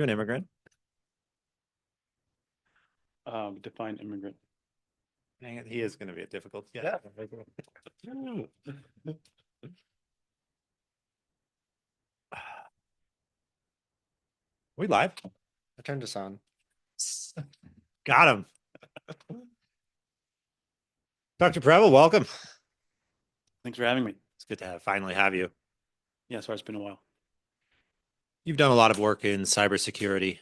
you an immigrant? Define immigrant. Dang it, he is going to be a difficult. Yeah. We live? I turned this on. Got him. Dr. Preble, welcome. Thanks for having me. It's good to finally have you. Yeah, sorry, it's been a while. You've done a lot of work in cybersecurity.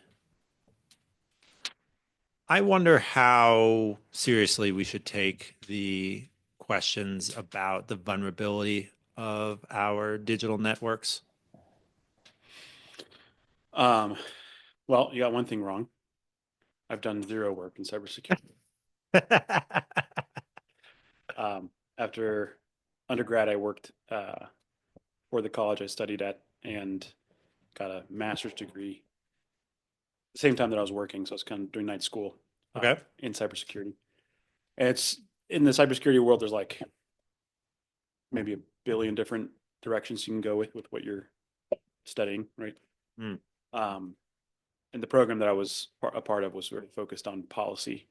I wonder how seriously we should take the questions about the vulnerability of our digital networks. Well, you got one thing wrong. I've done zero work in cybersecurity. After undergrad, I worked for the college I studied at and got a master's degree the same time that I was working. So I was kind of doing night school Okay. in cybersecurity. And it's in the cybersecurity world, there's like maybe a billion different directions you can go with what you're studying, right? Mm. And the program that I was a part of was very focused on policy.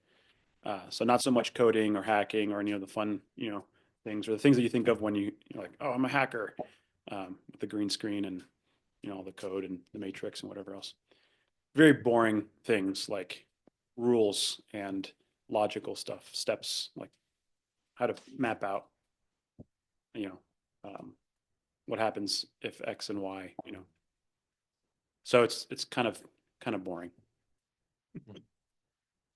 So not so much coding or hacking or any of the fun, things or the things that you think of when you're like, oh, I'm a hacker, with the green screen and all the code and the matrix and whatever else. Very boring things like rules and logical stuff, steps like how to map out, you know, what happens if X and Y. So it's kind of boring.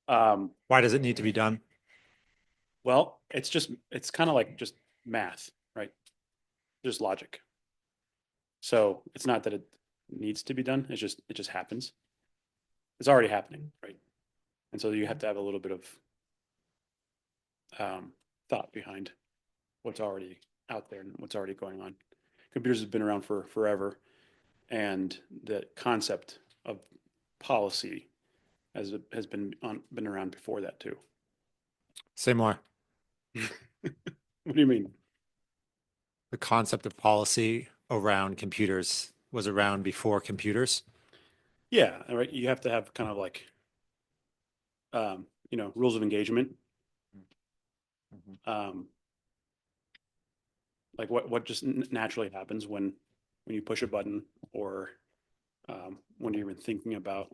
Why does it need to be done? Well, it's kind of like just math, right? Just logic. So it's not that it needs to be done. It just happens. It's already happening, right? And so you have to have a little bit of thought behind what's already out there and what's already going on. Computers have been around for forever, and the concept of policy has been around before that too. Say more. What do you mean? The concept of policy around computers was around before computers. Yeah, right. You have to have kind of like rules of engagement. Um, like what just naturally happens when you push a button or when you're even thinking about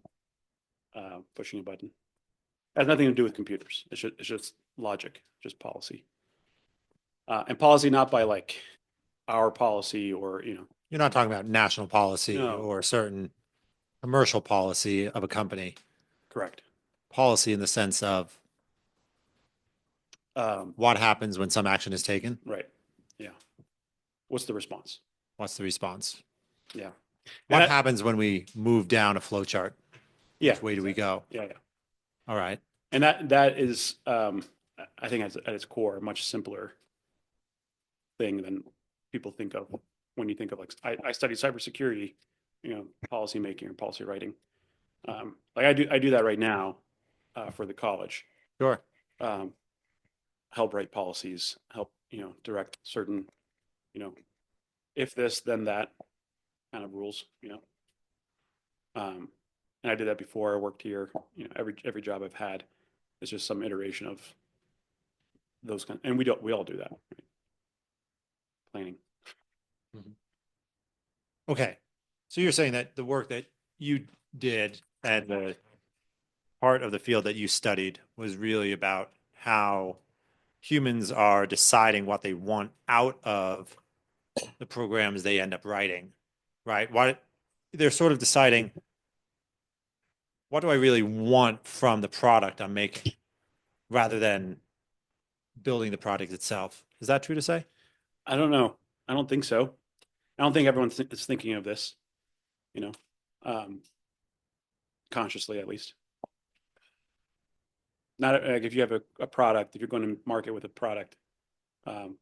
pushing a button. It has nothing to do with computers. It's just logic, just policy. And policy not by like our policy or You're not talking about national policy no, or certain commercial policy of a company. correct. Policy in the sense of Um, what happens when some action is taken. right. Yeah. What's the response? What's the response? Yeah. And What happens when we move down a flow chart? yeah, Which way do we go? yeah, yeah. All right. And that is, I think, at its core, a much simpler thing than people think of when you think of like I studied cybersecurity, policy making or policy writing. Like I do that right now for the college. Sure. Um, help write policies, help direct certain, you know, if this then that kind of rules. Um, and I did that before I worked here. Every job I've had is just some iteration of those kind. And we all do that. Right? Planning. Okay. So you're saying that the work that you did and the part of the field that you studied was really about how humans are deciding what they want out of the programs they end up writing, right? What they're sort of deciding, what do I really want from the product I'm making rather than building the product itself. Is that true to say? I don't know. I don't think so. I don't think everyone is thinking of this, you know, um, consciously at least. Not like if you have a product, if you're going to market with a product, um,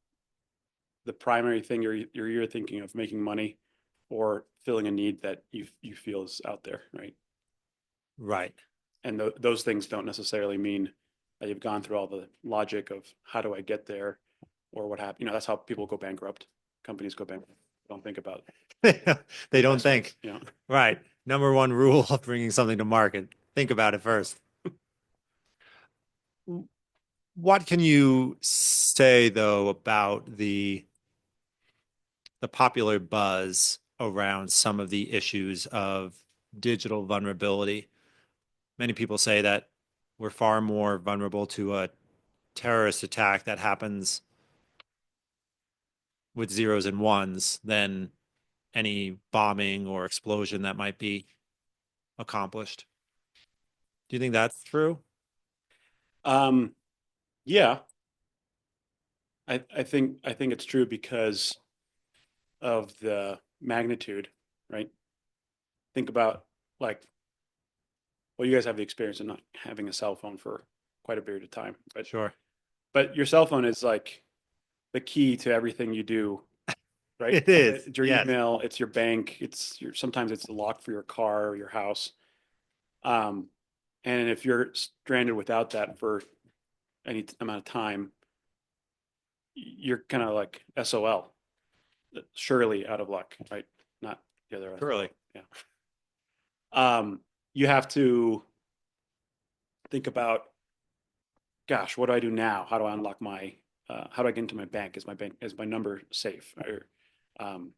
the primary thing you're either thinking of making money or filling a need that you feel is out there, right? Right. And those things don't necessarily mean that you've gone through all the logic of how do I get there or what happened. That's how people go bankrupt. Companies go bankrupt. Don't think about They don't investments, think. Right. Number one rule of bringing something to market. Think about it first. What can you say though about the popular buzz around some of the issues of digital vulnerability? Many people say that we're far more vulnerable to a terrorist attack that happens with zeros and ones than any bombing or explosion that might be accomplished. Do you think that's true? Um, yeah, I think it's true because of the magnitude, right? Think about like, well, you guys have the experience of not having a cell phone for quite a period of time, Sure. but your cell phone is like the key to everything you do, right? It is. It's your Yes. email, it's your bank, it's your sometimes it's the lock for your car or your house. Um, and if you're stranded without that for any amount of time, you're kind of like SOL, surely out of luck, right? Not the other Surely. SOL. Yeah. You have to think about, gosh, what do I do now? How do I unlock my, how do I get into my bank? Is my number safe? Um,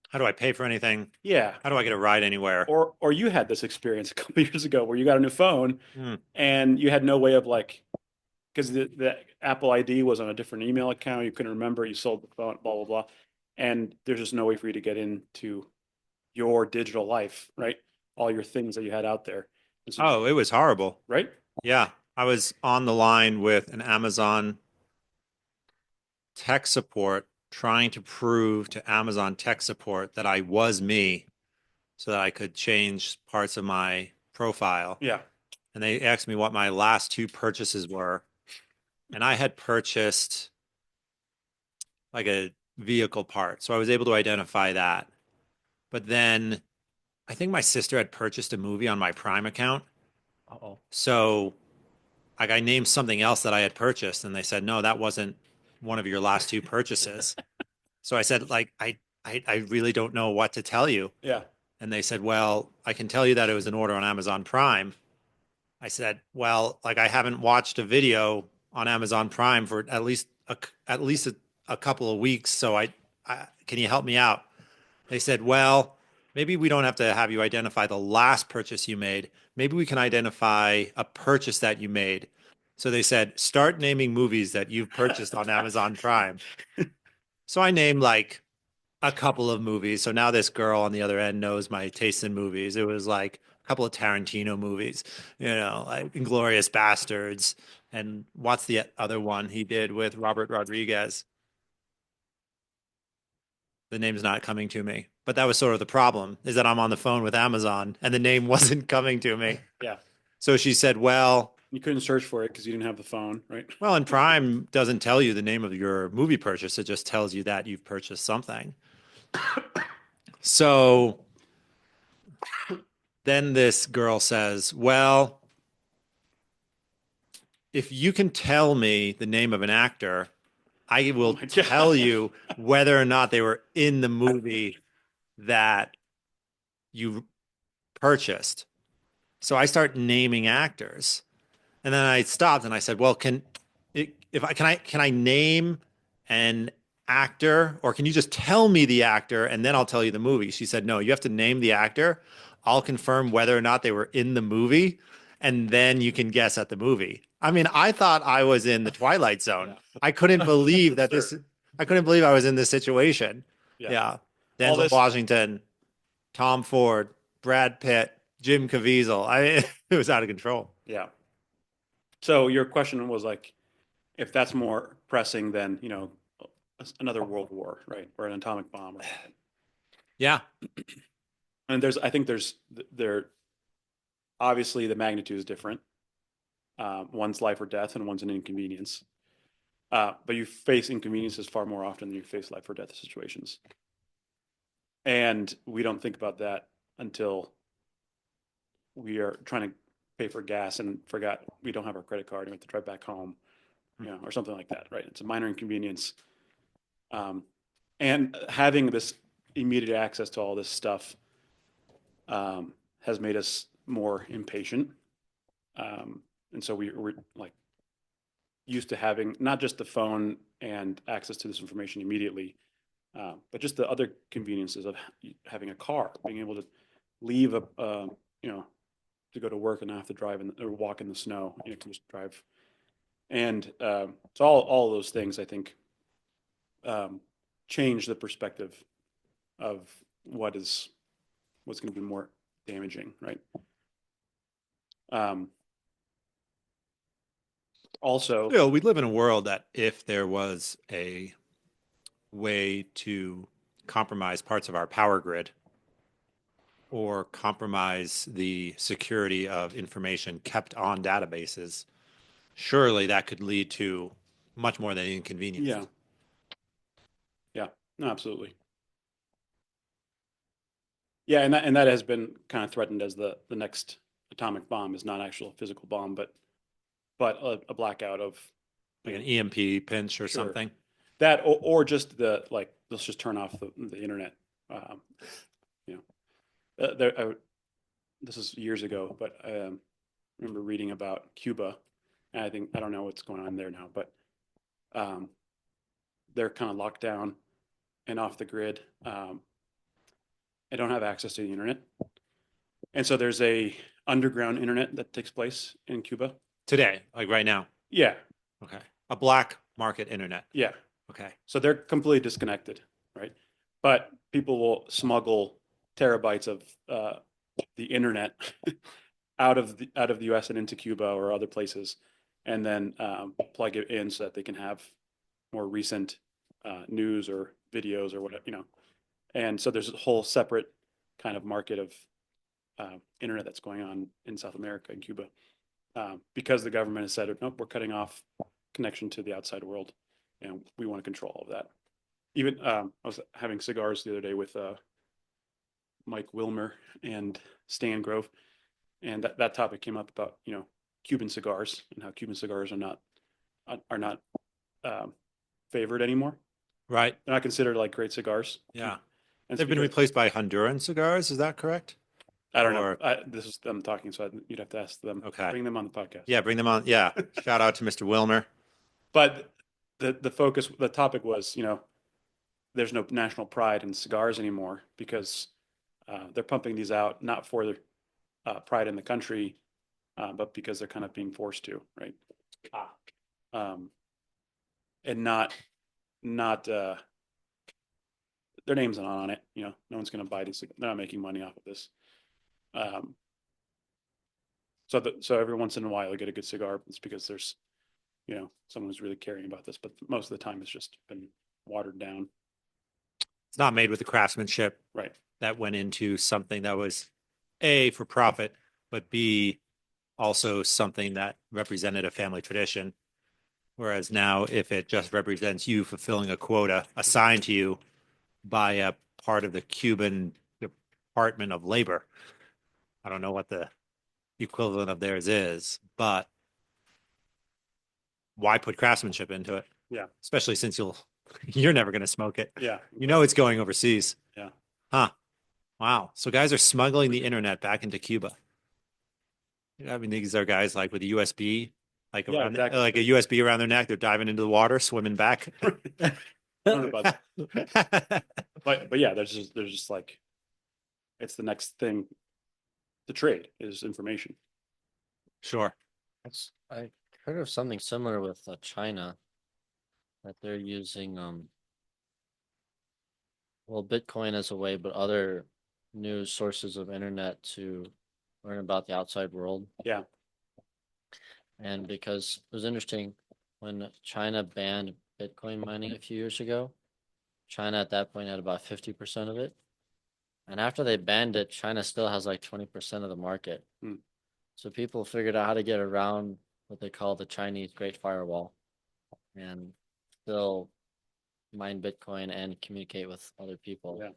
How do I pay for anything? yeah. How do I get a ride anywhere? Or you had this experience a couple years ago where you got a new phone Hmm. and you had no way of like, because the Apple ID was on a different email account, you couldn't remember, you sold the phone, blah, blah, blah. And there's just no way for you to get into your digital life, right? All your things that you had out there. And so, Oh, it was horrible. right? Yeah. I was on the line with an Amazon tech support trying to prove to Amazon tech support that I was me so that I could change parts of my profile. Yeah. And they asked me what my last two purchases were. And I had purchased like a vehicle part. So I was able to identify that. But then I think my sister had purchased a movie on my Prime account. Uh-oh. So like I named something else that I had purchased and they said, no, that wasn't one of your last two purchases. So I said, like, I really don't know what to tell you. Yeah. And they said, well, I can tell you that it was an order on Amazon Prime. I said, well, like I haven't watched a video on Amazon Prime for at least a couple of weeks. So I can you help me out? They said, well, maybe we don't have to have you identify the last purchase you made. Maybe we can identify a purchase that you made. So they said, start naming movies that you've purchased on Amazon Prime. So I named like a couple of movies. So now this girl on the other end knows my taste in movies. It was like a couple of Tarantino movies, like Inglorious Bastards. And what's the other one he did with Robert Rodriguez? The name's not coming to me. But that was sort of the problem is that I'm on the phone with Amazon and the name wasn't coming to me. Yeah. So she said, You couldn't search for it because you didn't have the phone, right? well, and Prime doesn't tell you the name of your movie purchase. It just tells you that you've purchased something. So then this girl says, well, if you can tell me the name of an actor, I Oh will my tell God. you whether or not they were in the movie that you purchased. So I start naming actors. And then I stopped and I said, "Well, can I name an actor, or can you just tell me the actor and then I'll tell you the movie?" She said, "No, you have to name the actor. I'll confirm whether or not they were in the movie, and then you can guess at the movie." I mean, I thought I was in the Twilight Zone. Yeah. I couldn't believe that Sure. this. I couldn't believe I was in this situation. Yeah. Yeah, All Denzel this, Washington, Tom Ford, Brad Pitt, Jim Caviezel. It was out of control. yeah. So your question was like, if that's more pressing than, another world war, right? Or an atomic bomb or something. Yeah. And I think there, obviously the magnitude is different. One's life or death and one's an inconvenience. But you face inconveniences far more often than you face life or death situations. And we don't think about that until we are trying to pay for gas and forgot we don't have our credit card and we have to drive back home, or something like that, right? It's a minor inconvenience. Um, and having this immediate access to all this stuff has made us more impatient. And so we're like used to having not just the phone and access to this information immediately, but just the other conveniences of having a car, being able to leave you know, to go to work and not have to drive or walk in the snow. You can just drive. And so all of those things, I think, change the perspective of what's going to be more damaging, right? Um, Also, Still, we live in a world that if there was a way to compromise parts of our power grid or compromise the security of information kept on databases, surely that could lead to much more than inconvenience. yeah, yeah, no, absolutely. Yeah, and that has been kind of threatened as the next atomic bomb is not actual physical bomb, but a blackout of, Like you an know, EMP pinch or sure, something. that or just the like let's just turn off the internet. Um, you know, this is years ago, but I remember reading about Cuba, and I don't know what's going on there now, but um, they're kind of locked down and off the grid. I don't have access to the internet, and so there's a underground internet that takes place in Cuba. Today, like right now. Yeah, Okay. A black market internet. yeah. Okay. So they're completely disconnected, right? But people will smuggle terabytes of the internet out of the U.S. and into Cuba or other places, and then plug it in so that they can have more recent news or videos or whatever, you know. And so there's a whole separate kind of market of internet that's going on in South America and Cuba because the government has said, nope, we're cutting off connection to the outside world, and we want to control all of that. Even I was having cigars the other day with Mike Wilmer and Stan Grove, and that topic came up about Cuban cigars and how Cuban cigars are not um, favored anymore. Right. They're not considered like great cigars, Yeah. and it's They've been because replaced by Honduran cigars. Is that correct? I don't know. Or, This is them talking, so you'd have to ask them. okay. Bring them on the podcast. Yeah, bring them on. Yeah. Shout out to Mr. Wilmer. But the topic was, there's no national pride in cigars anymore because they're pumping these out not for their pride in the country, but because they're kind of being forced to, right? Um, and not their name's not on it. No one's going to buy these. They're not making money off of this. Um, so every once in a while, you get a good cigar. It's because there's someone who's really caring about this. But most of the time, it's just been watered down. It's not made with the craftsmanship Right. that went into something that was A, for profit, but B, also something that represented a family tradition. Whereas now, if it just represents you fulfilling a quota assigned to you by a part of the Cuban Department of Labor, I don't know what the equivalent of theirs is, but why put craftsmanship into it? Yeah. Especially since you're never going to smoke it. Yeah. You know it's going overseas. Yeah. Huh. Wow. So guys are smuggling the internet back into Cuba. I mean, these are guys like with a USB, like Yeah, around exactly. like a USB around their neck. They're diving into the water, swimming back. I don't know about that. But yeah, there's just like it's the next thing to trade is information. Sure. I heard of something similar with China that they're using well, Bitcoin as a way, but other news sources of internet to learn about the outside world. Yeah. And because it was interesting when China banned Bitcoin mining a few years ago, China at that point had about 50% of it. And after they banned it, China still has like 20% of the market. Hmm. So people figured out how to get around what they call the Chinese Great Firewall and still mine Bitcoin and communicate with other people. Yeah.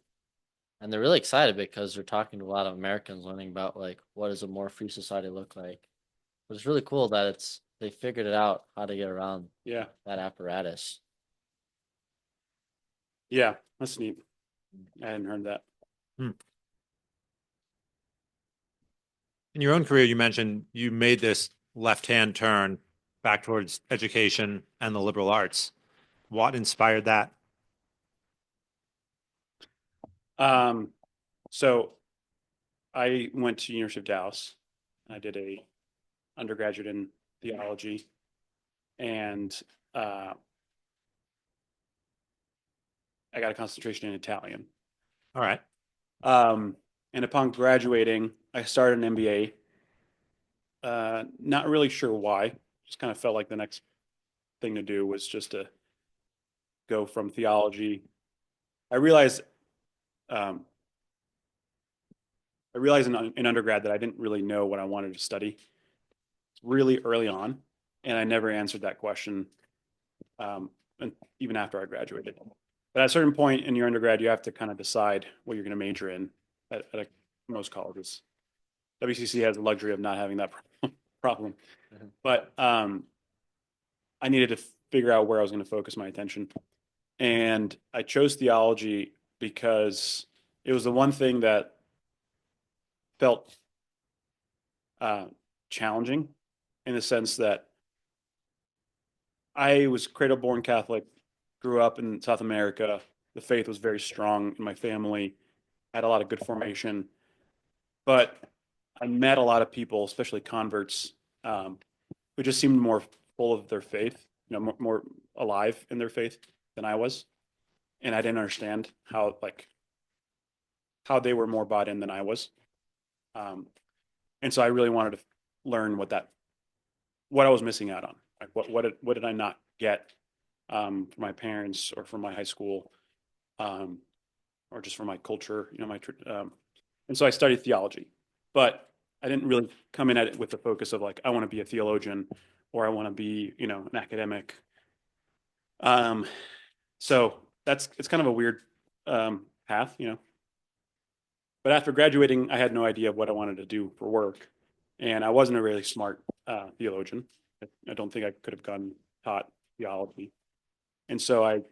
And they're really excited because they're talking to a lot of Americans learning about like what does a more free society look like. But it's really cool that they figured it out how to get around Yeah. that apparatus. Yeah. That's neat. I hadn't heard that. Hmm. In your own career, you mentioned you made this left-hand turn back towards education and the liberal arts. What inspired that? Um, so I went to University of Dallas. I did a undergraduate in theology, and uh, I got a concentration in Italian. All right. Um, and upon graduating, I started an MBA. Not really sure why. Just kind of felt like the next thing to do was just to go from theology. I realized um, in undergrad that I didn't really know what I wanted to study really early on, and I never answered that question um, even after I graduated. But at a certain point in your undergrad, you have to kind of decide what you're going to major in most colleges. WCC has the luxury of not having that problem. Mhm. But I needed to figure out where I was going to focus my attention. And I chose theology because it was the one thing that felt uh, challenging in the sense that I was cradle born Catholic, grew up in South America. The faith was very strong in my family, had a lot of good formation. But I met a lot of people, especially converts, um, who just seemed more full of their faith, more alive in their faith than I was. And I didn't understand how they were more bought in than I was. Um, and so I really wanted to learn what I was missing out on. Like what did I not get from my parents or from my high school, um, or just from my culture, and so I studied theology, but I didn't really come in at it with the focus of like I want to be a theologian or I want to be an academic. Um, so it's kind of a weird path, But after graduating, I had no idea what I wanted to do for work, and I wasn't a really smart theologian. I don't think I could have gone taught theology, and so I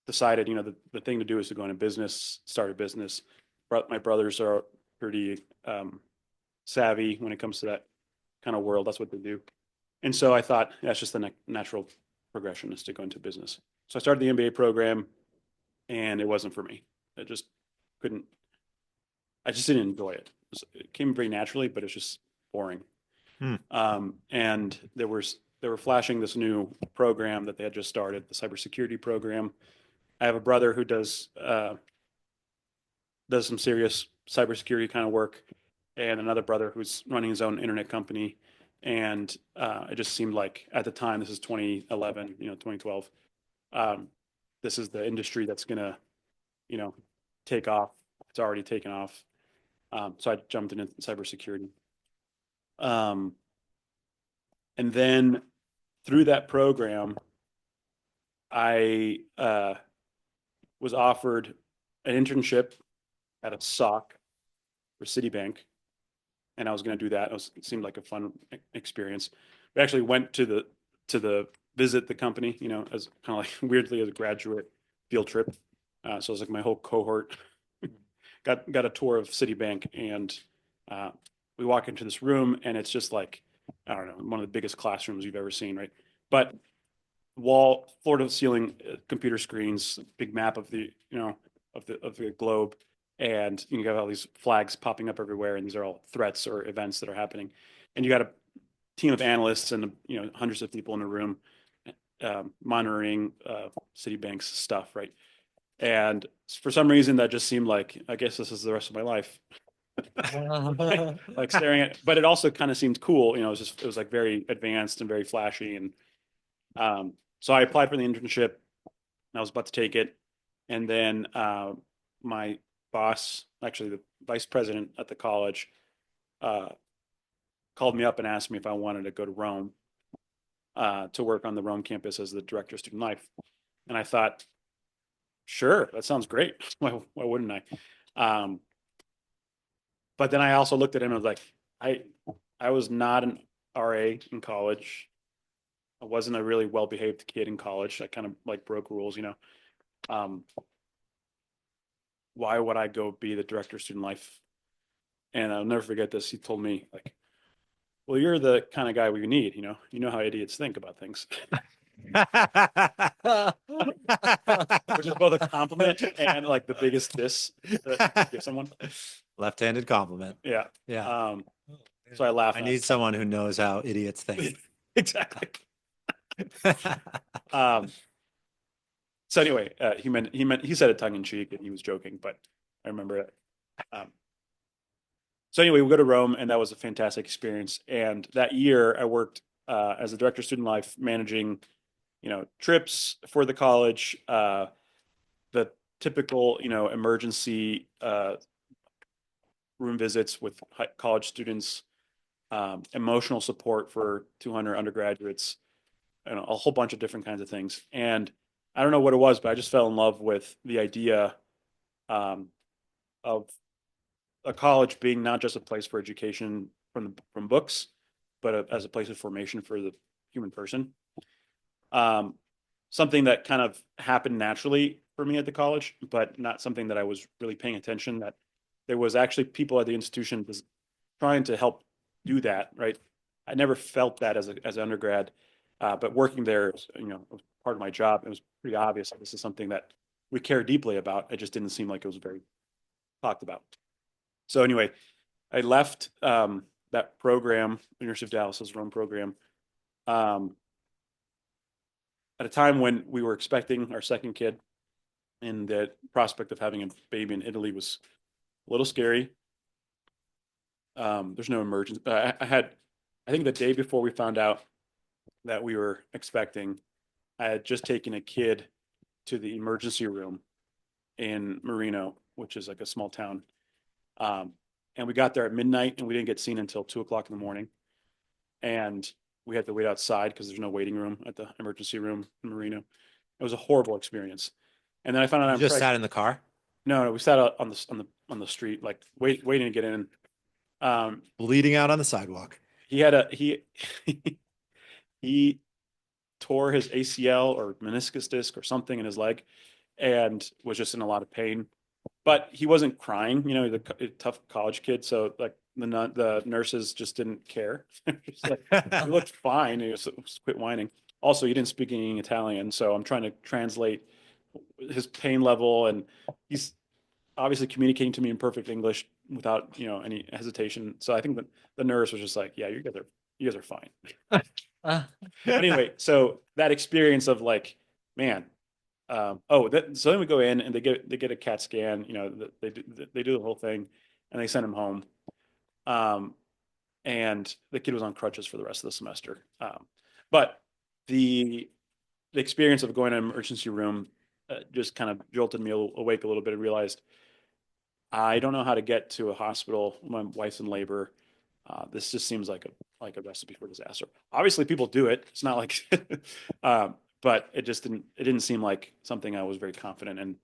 decided, the thing to do is to go into business, start a business. My brothers are pretty savvy when it comes to that kind of world. That's what they do, and so I thought that's just the natural progression is to go into business. So I started the MBA program, and it wasn't for me. I just couldn't. I just didn't enjoy it. It came very naturally, but it's just boring. Hmm. And they were flashing this new program that they had just started, the cybersecurity program. I have a brother who does some serious cybersecurity kind of work, and another brother who's running his own internet company. And it just seemed like at the time, this is 2011, 2012. Um, this is the industry that's gonna, you know, take off. It's already taken off. So I jumped into cybersecurity. Um, and then through that program, I was offered an internship at a SOC for Citibank, and I was going to do that. It seemed like a fun experience. We actually went to the visit the company, as kind of like weirdly as a graduate field trip. So it was like my whole cohort got a tour of Citibank, and we walk into this room, and it's just like I don't know, one of the biggest classrooms you've ever seen, right? But wall, floor to ceiling computer screens, big map of the globe, and you have all these flags popping up everywhere, and these are all threats or events that are happening, and you got a team of analysts and hundreds of people in the room monitoring Citibank's stuff, right? And for some reason, that just seemed like I guess this is the rest of my life, like staring at. But it also kind of seemed cool, it was like very advanced and very flashy, and so I applied for the internship. I was about to take it, and then my boss, actually the vice president at the college, uh, called me up and asked me if I wanted to go to Rome to work on the Rome campus as the director of student life. And I thought, sure, that sounds great. Why wouldn't I? Um, but then I also looked at him and was like, I I was not an RA in college. I wasn't a really well behaved kid in college. I kind of like broke rules. Um, why would I go be the director of student life And I'll never forget this. He told me like, well, you're the kind of guy we need, you know how idiots think about things, which is both a compliment and like the biggest diss that you could give someone. Left-handed compliment. Yeah. Yeah. Um, so I laugh I at need it. someone who knows how idiots think. Exactly. Um, so anyway, he said it tongue in cheek and he was joking, but I remember it. Um, so anyway, we go to Rome and that was a fantastic experience. And that year I worked as a director of student life, managing, trips for the college, the typical, emergency room visits with college students, emotional support for 200 undergraduates, and a whole bunch of different kinds of things. And I don't know what it was, but I just fell in love with the idea um, of a college being not just a place for education from books, but as a place of formation for the human person. Um, Something that kind of happened naturally for me at the college, but not something that I was really paying attention. That there was actually people at the institution was trying to help do that. Right, I never felt that as an undergrad, but working there, was part of my job. It was pretty obvious that this is something that we care deeply about. It just didn't seem like it was very talked about. So anyway, I left that program, University of Dallas's Rome program, um, at a time when we were expecting our second kid, and the prospect of having a baby in Italy was a little scary. There's no emergency. I think the day before we found out that we were expecting, I had just taken a kid to the emergency room in Marino, which is like a small town. Um, and we got there at midnight and we didn't get seen until 2 o'clock in the morning. And we had to wait outside because there's no waiting room at the emergency room in Marino. It was a horrible experience. And then I found out You I'm just pregnant. sat in the car, No, no, we sat out on the street, like waiting to get in. Um, bleeding out on the sidewalk. he had a he tore his ACL or meniscus disc or something in his leg, and was just in a lot of pain. But he wasn't crying. He's a tough college kid, so like the nurses just didn't care. Just like, he looked fine. He was quit whining. Also, he didn't speak any Italian, so I'm trying to translate his pain level, and he's obviously communicating to me in perfect English without any hesitation. So I think that the nurse was just like, "Yeah, you guys are fine." Uh, But anyway, so that experience of like, man, so then we go in and they get a CAT scan. They do the whole thing, and they send him home. Um, and the kid was on crutches for the rest of the semester. But the experience of going to an emergency room just kind of jolted me awake a little bit and realized I don't know how to get to a hospital. My wife's in labor. This just seems like a recipe for disaster. Obviously, people do it. It's not like, but it didn't seem like something I was very confident in.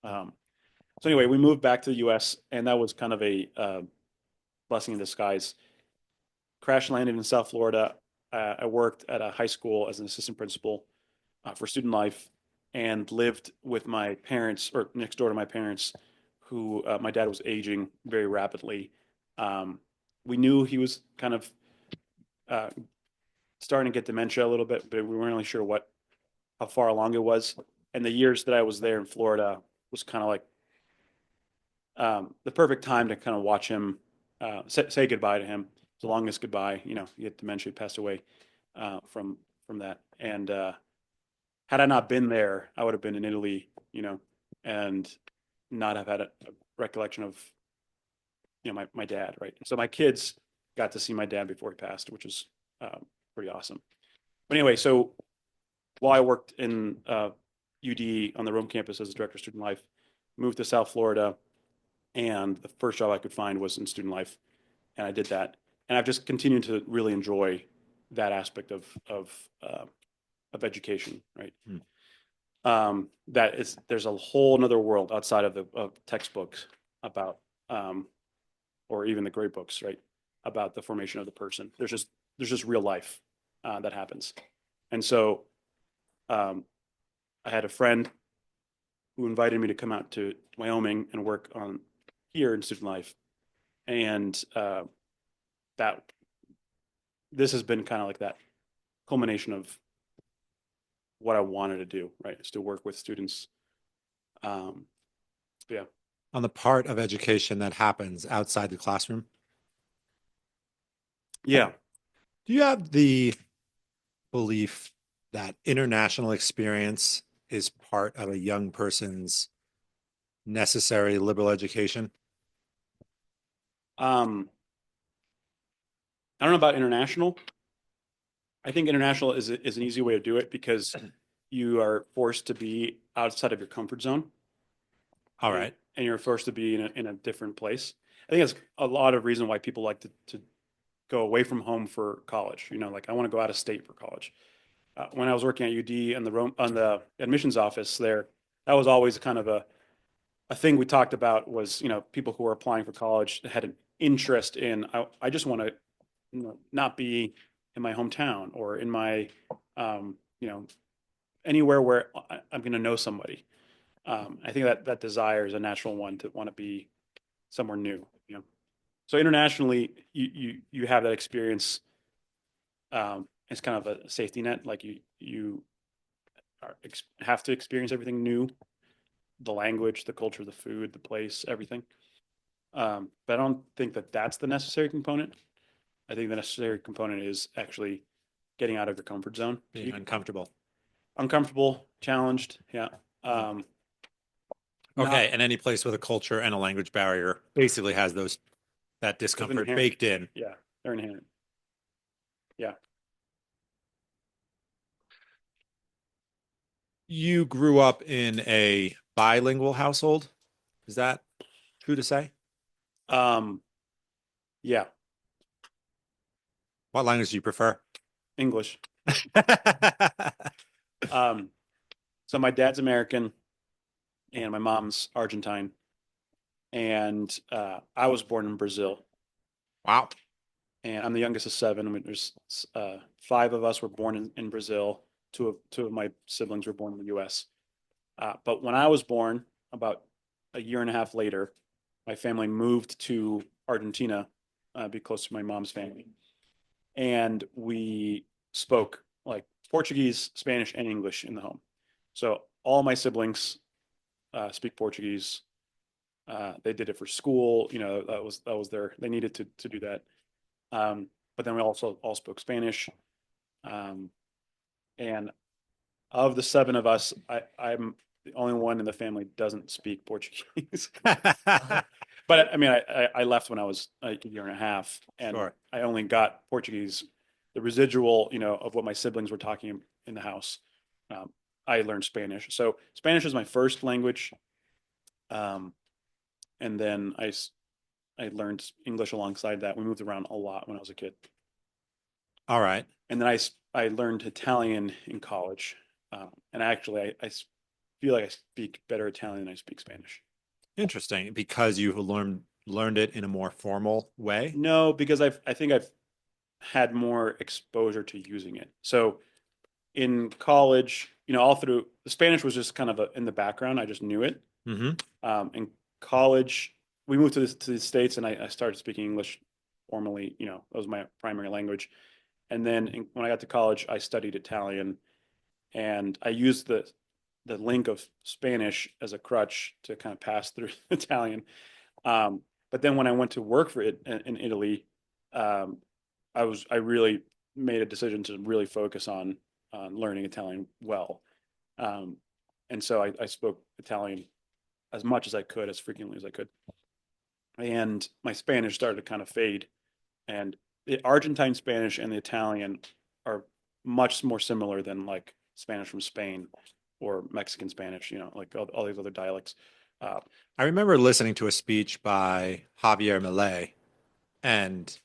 Um, so anyway, we moved back to the U.S. and that was kind of a blessing in disguise. Crash landed in South Florida. I worked at a high school as an assistant principal for student life and lived with my parents or next door to my parents, who my dad was aging very rapidly. Um, we knew he was kind of uh, starting to get dementia a little bit, but we weren't really sure how far along it was. And the years that I was there in Florida was kind of like the perfect time to kind of watch him say goodbye to him. The longest goodbye. He had dementia, he passed away from that. And had I not been there, I would have been in Italy, and not have had a recollection of my dad, right? So my kids got to see my dad before he passed, which was pretty awesome. But anyway, so while I worked in UD on the Rome campus as a director of student life, moved to South Florida, and the first job I could find was in student life, and I did that, and I've just continued to really enjoy that aspect of education, right? Hmm. There's a whole another world outside of textbooks about or even the grade books, right? About the formation of the person. There's just real life that happens. And so um, I had a friend who invited me to come out to Wyoming and work on here in student life. And that this has been kind of like that culmination of what I wanted to do, right? Is to work with students. Um, yeah. On the part of education that happens outside the classroom. Yeah. Do you have the belief that international experience is part of a young person's necessary liberal education? I don't know about international. I think international is an easy way to do it because you are forced to be outside of your comfort zone. All and, right. and you're forced to be in a different place. I think that's a lot of reason why people like to go away from home for college. Like I want to go out of state for college. When I was working at UD and on the admissions office there, that was always kind of a thing we talked about was, people who were applying for college had an interest in, I just want to, not be in my hometown or in my, um, you know, anywhere where I'm going to know somebody. I think that desire is a natural one to want to be somewhere new. So internationally, you have that experience. It's kind of a safety net. Like you have to experience everything new, the language, the culture, the food, the place, everything. But I don't think that that's the necessary component. I think the necessary component is actually getting out of your comfort zone. Being uncomfortable. Uncomfortable, challenged. Yeah. Okay. Not And any place with a culture and a language barrier basically has that It's discomfort inherent. baked in. Yeah, they're inherent. Yeah. You grew up in a bilingual household. Is that true to say? Um, yeah. What language do you prefer? English. Um, so my dad's American and my mom's Argentine, and I was born in Brazil, Wow. and I'm the youngest of seven. I mean, there's five of us were born in Brazil. Two of my siblings were born in the U.S. But when I was born, about a year and a half later, my family moved to Argentina, be close to my mom's family, and we spoke like Portuguese, Spanish, and English in the home. So all my siblings speak Portuguese. They did it for school. That was they needed to do that. But then we also all spoke Spanish. Um, and of the seven of us, I'm the only one in the family doesn't speak Portuguese. But I mean, I left when I was a year and a half, and Sure. I only got Portuguese, the residual, of what my siblings were talking in the house. Um, I learned Spanish, so Spanish is my first language, um, and then I learned English alongside that. We moved around a lot when I was a kid, All right. and then I learned Italian in college, and actually I feel like I speak better Italian than I speak Spanish. Interesting. Because you learned it in a more formal way. No, because I think I've had more exposure to using it. So in college, all through the Spanish was just kind of in the background. I just knew it. Mm-hmm. In college, we moved to the States, and I started speaking English formally. That was my primary language. And then when I got to college, I studied Italian, and I used the link of Spanish as a crutch to kind of pass through Italian. But then when I went to work for it in Italy, um, I really made a decision to really focus on learning Italian well. Um, and so I spoke Italian as much as I could, as frequently as I could. And my Spanish started to kind of fade. And the Argentine Spanish and the Italian are much more similar than like Spanish from Spain or Mexican Spanish, like all these other dialects. Uh, I remember listening to a speech by Javier Milei, and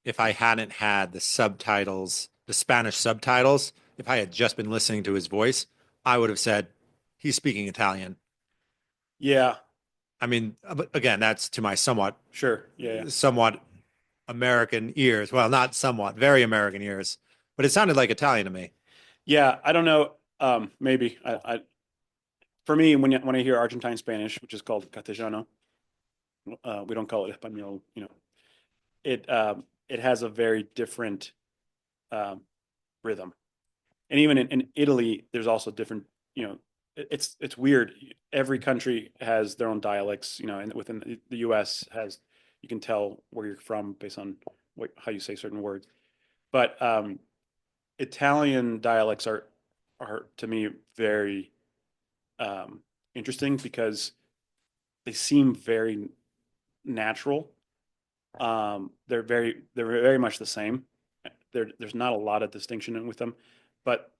if I hadn't had the subtitles, the Spanish subtitles, if I had just been listening to his voice, I would have said he's speaking Italian. yeah, I mean, again, that's to my sure. Yeah. somewhat American ears. Well, not somewhat, very American ears, but it sounded like Italian to me. Yeah. I don't know. Maybe for me, when I hear Argentine Spanish, which is called Castellano, we don't call it Espanol, it has a very different um, rhythm. And even in Italy, there's also different, it's weird. Every country has their own dialects, and within the US has, you can tell where you're from based on how you say certain words. But Italian dialects are to me very um, interesting because they seem very natural. They're very much the same. There's not a lot of distinction with them, but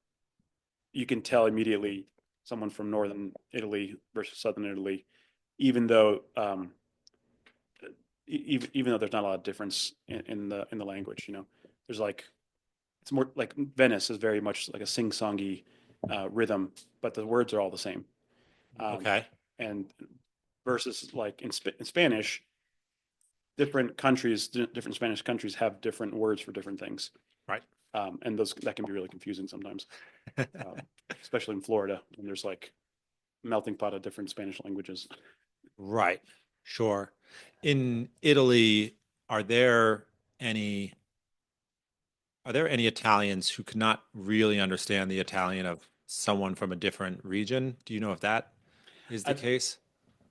you can tell immediately someone from northern Italy versus southern Italy, even though even though there's not a lot of difference in the language. There's like it's more like Venice is very much like a sing-songy rhythm, but the words are all the same. Um, Okay. and versus like in Spanish, different Spanish countries have different words for different things. Right. And that can be really confusing sometimes, um, especially in Florida when there's like melting pot of different Spanish languages. Right. Sure. In Italy, are there any are there any Italians who could not really understand the Italian of someone from a different region? Do you know if that is the I case?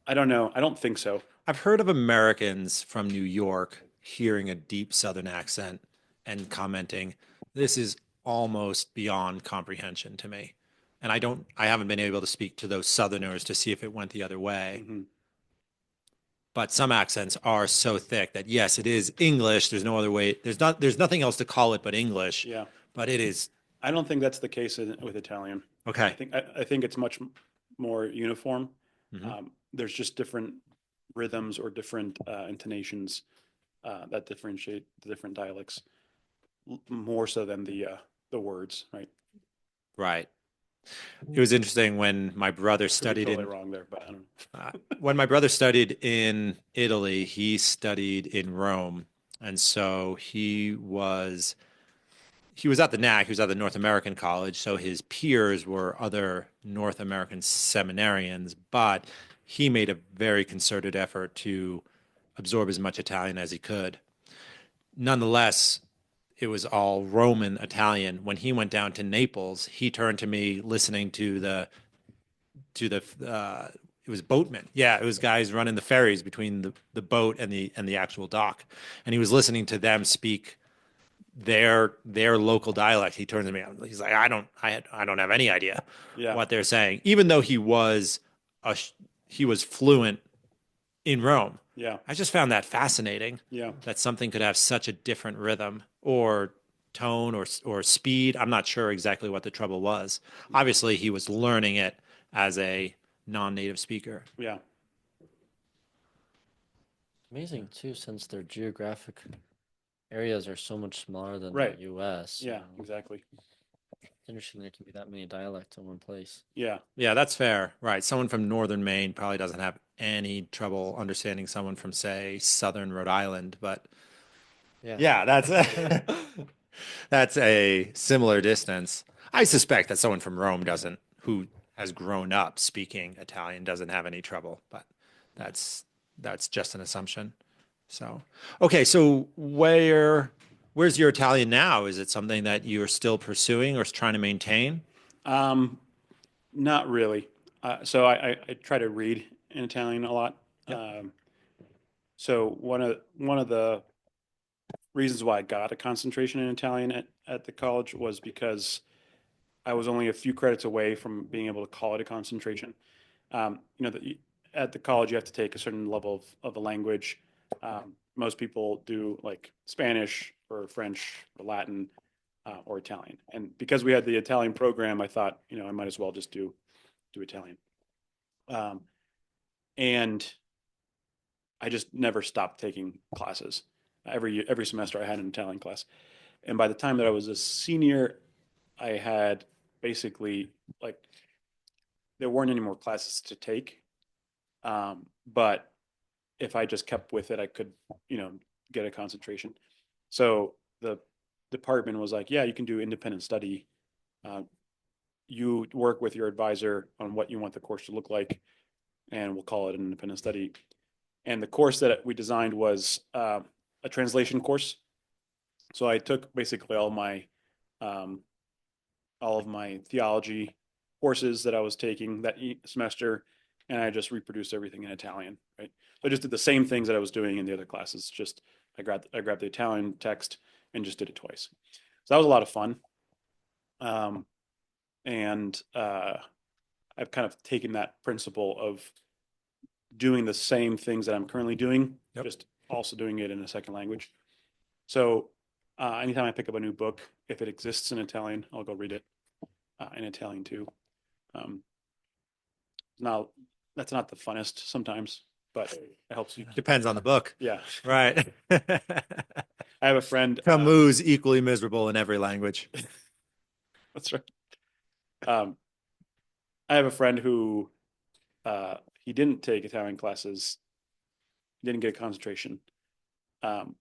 I don't know. I don't think so. I've heard of Americans from New York hearing a deep Southern accent and commenting, this is almost beyond comprehension to me. And I haven't been able to speak to those Southerners to see if it went the other way. Hmm. But some accents are so thick that yes, it is English. There's no other way. There's nothing else to call it but English. Yeah, But it is I don't think that's the case with Italian. okay. I think it's much more uniform. Hmm. There's just different rhythms or different intonations that differentiate the different dialects more so than the words, right? Right. It was interesting when my brother Could be studied totally in wrong there, but I don't Uh, when my brother studied in Italy, he studied in Rome, and so he was at the NAC, he was at the North American College, so his peers were other North American seminarians, but he made a very concerted effort to absorb as much Italian as he could. Nonetheless, it was all Roman Italian. When he went down to Naples, he turned to me listening to the it was boatmen. Yeah, it was guys running the ferries between the boat and the actual dock, and he was listening to them speak their local dialect. He turns to me. He's like, I don't have any idea Yeah, what they're saying, even though a he was fluent in Rome. yeah, I just found that fascinating yeah, that something could have such a different rhythm or tone or speed. I'm not sure exactly what the trouble was. Obviously, he was learning it as a non-native speaker. yeah, Amazing too, since their geographic areas are so much smaller than the right. US. Yeah, exactly. It's interesting there can be that many dialects in one place. Yeah, Yeah, that's fair. Right. Someone from northern Maine probably doesn't have any trouble understanding someone from, say, southern Rhode Island, but Yeah. yeah, that's a similar distance. I suspect that someone from Rome doesn't, who has grown up speaking Italian, doesn't have any trouble, but that's that's just an assumption. So, okay, so where's your Italian now? Is it something that you're still pursuing or trying to maintain? um, not really. So I try to read in Italian a lot. Yep. So one of the reasons why I got a concentration in Italian at the college was because I was only a few credits away from being able to call it a concentration. At the college, you have to take a certain level of a language. Most people do like Spanish or French or Latin or Italian. And because we had the Italian program, I thought, I might as well just do Italian. Um, and I just never stopped taking classes. Every semester, I had an Italian class. And by the time that I was a senior, I had basically like there weren't any more classes to take. But if I just kept with it, I could, get a concentration. So the department was like, yeah, you can do independent study. Uh, you work with your advisor on what you want the course to look like, and we'll call it an independent study. And the course that we designed was a translation course. So I took basically all of my theology courses that I was taking that semester, and I just reproduced everything in Italian, right? So I just did the same things that I was doing in the other classes. Just I grabbed the Italian text and just did it twice. So that was a lot of fun. Um, and I've kind of taken that principle of doing the same things that I'm currently doing, Yep. just also doing it in a second language. So anytime I pick up a new book, if it exists in Italian, I'll go read it in Italian too. Um, now, that's not the funnest sometimes, but it helps you. Depends on the book. Yeah. Right. I have a friend. Camus equally miserable in every language. That's right. I have a friend who he didn't take Italian classes, didn't get a concentration. Um,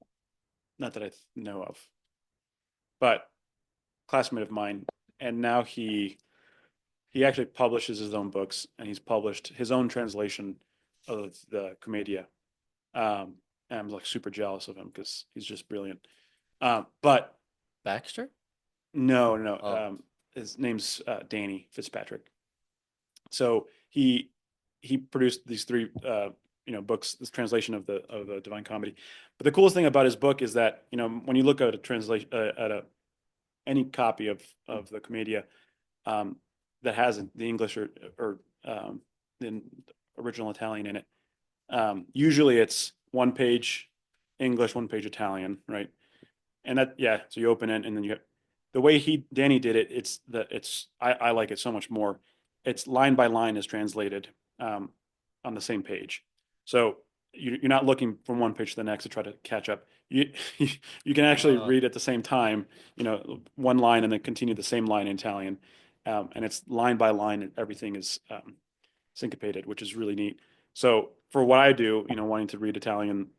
not that I know of, but classmate of mine, and now he actually publishes his own books, and he's published his own translation of the Commedia. And I'm like super jealous of him because he's just brilliant. But Baxter? no, Oh. his name's Danny Fitzpatrick. So he produced these three books, this translation of the Divine Comedy. But the coolest thing about his book is that when you look at a translation any copy of the Commedia that has the English or the original Italian in it, usually it's one page English, one page Italian, right? And that, yeah, so you open it and then the way Danny did it, I like it so much more. It's line by line is translated on the same page. So you're not looking from one page to the next to try to catch up. You can actually read at the same time, one line and then continue the same line in Italian. And it's line by line and everything is syncopated, which is really neat. So for what I do, wanting to read Italian,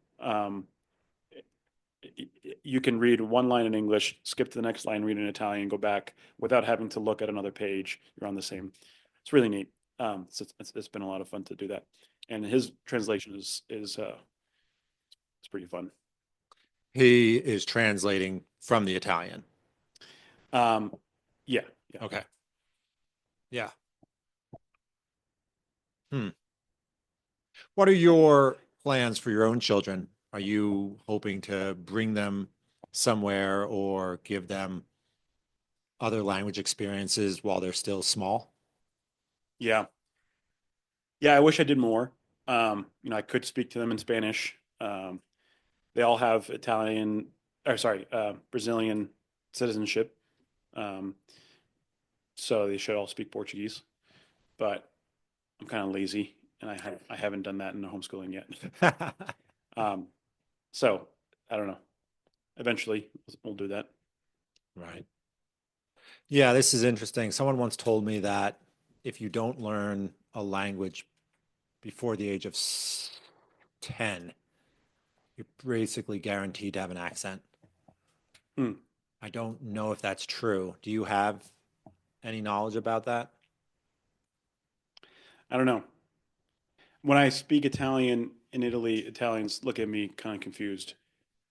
you can read one line in English, skip to the next line, read in Italian, go back without having to look at another page. You're on the same. It's really neat. It's been a lot of fun to do that, and his translation is it's pretty fun. He is translating from the Italian. Um, yeah. Okay. Yeah. What are your plans for your own children? Are you hoping to bring them somewhere or give them other language experiences while they're still small? Yeah. I wish I did more. I could speak to them in Spanish. They all have Italian, or sorry, Brazilian citizenship. Um, so they should all speak Portuguese. But I'm kind of lazy, and I haven't done that in the homeschooling yet. So I don't know. Eventually, we'll do that. Right. Yeah, this is interesting. Someone once told me that if you don't learn a language before the age of 10, you're basically guaranteed to have an accent. Hmm. I don't know if that's true. Do you have any knowledge about that? I don't know. When I speak Italian in Italy, Italians look at me kind of confused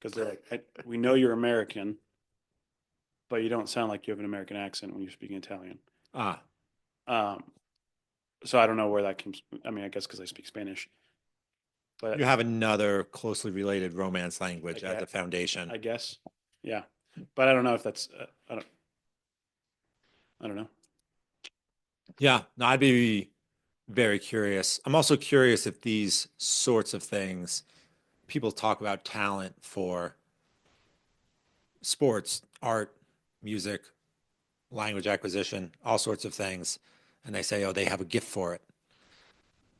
because they're like, "We know you're American, but you don't sound like you have an American accent when you're speaking Italian." Ah, Um, so I don't know where that comes. I mean, I guess because I speak Spanish, you but have another closely related Romance I language as guess, a foundation. I guess, yeah. But I don't know if that's. I don't know. Yeah, no, I'd be very curious. I'm also curious if these sorts of things, people talk about talent for sports, art, music, language acquisition, all sorts of things. And they say, oh, they have a gift for it.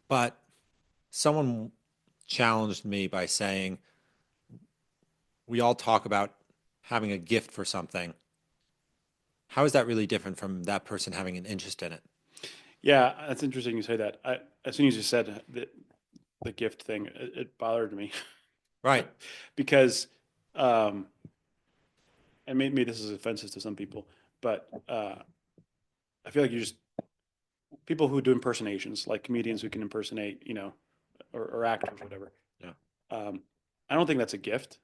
But someone challenged me by saying, we all talk about having a gift for something. How is that really different from that person having an interest in it? Yeah, that's interesting you say that. As soon as you said the gift thing, it bothered me Right. because, and maybe this is offensive to some people, but I feel like you just people who do impersonations, like comedians who can impersonate, or actors, or whatever. Yeah. I don't think that's a gift.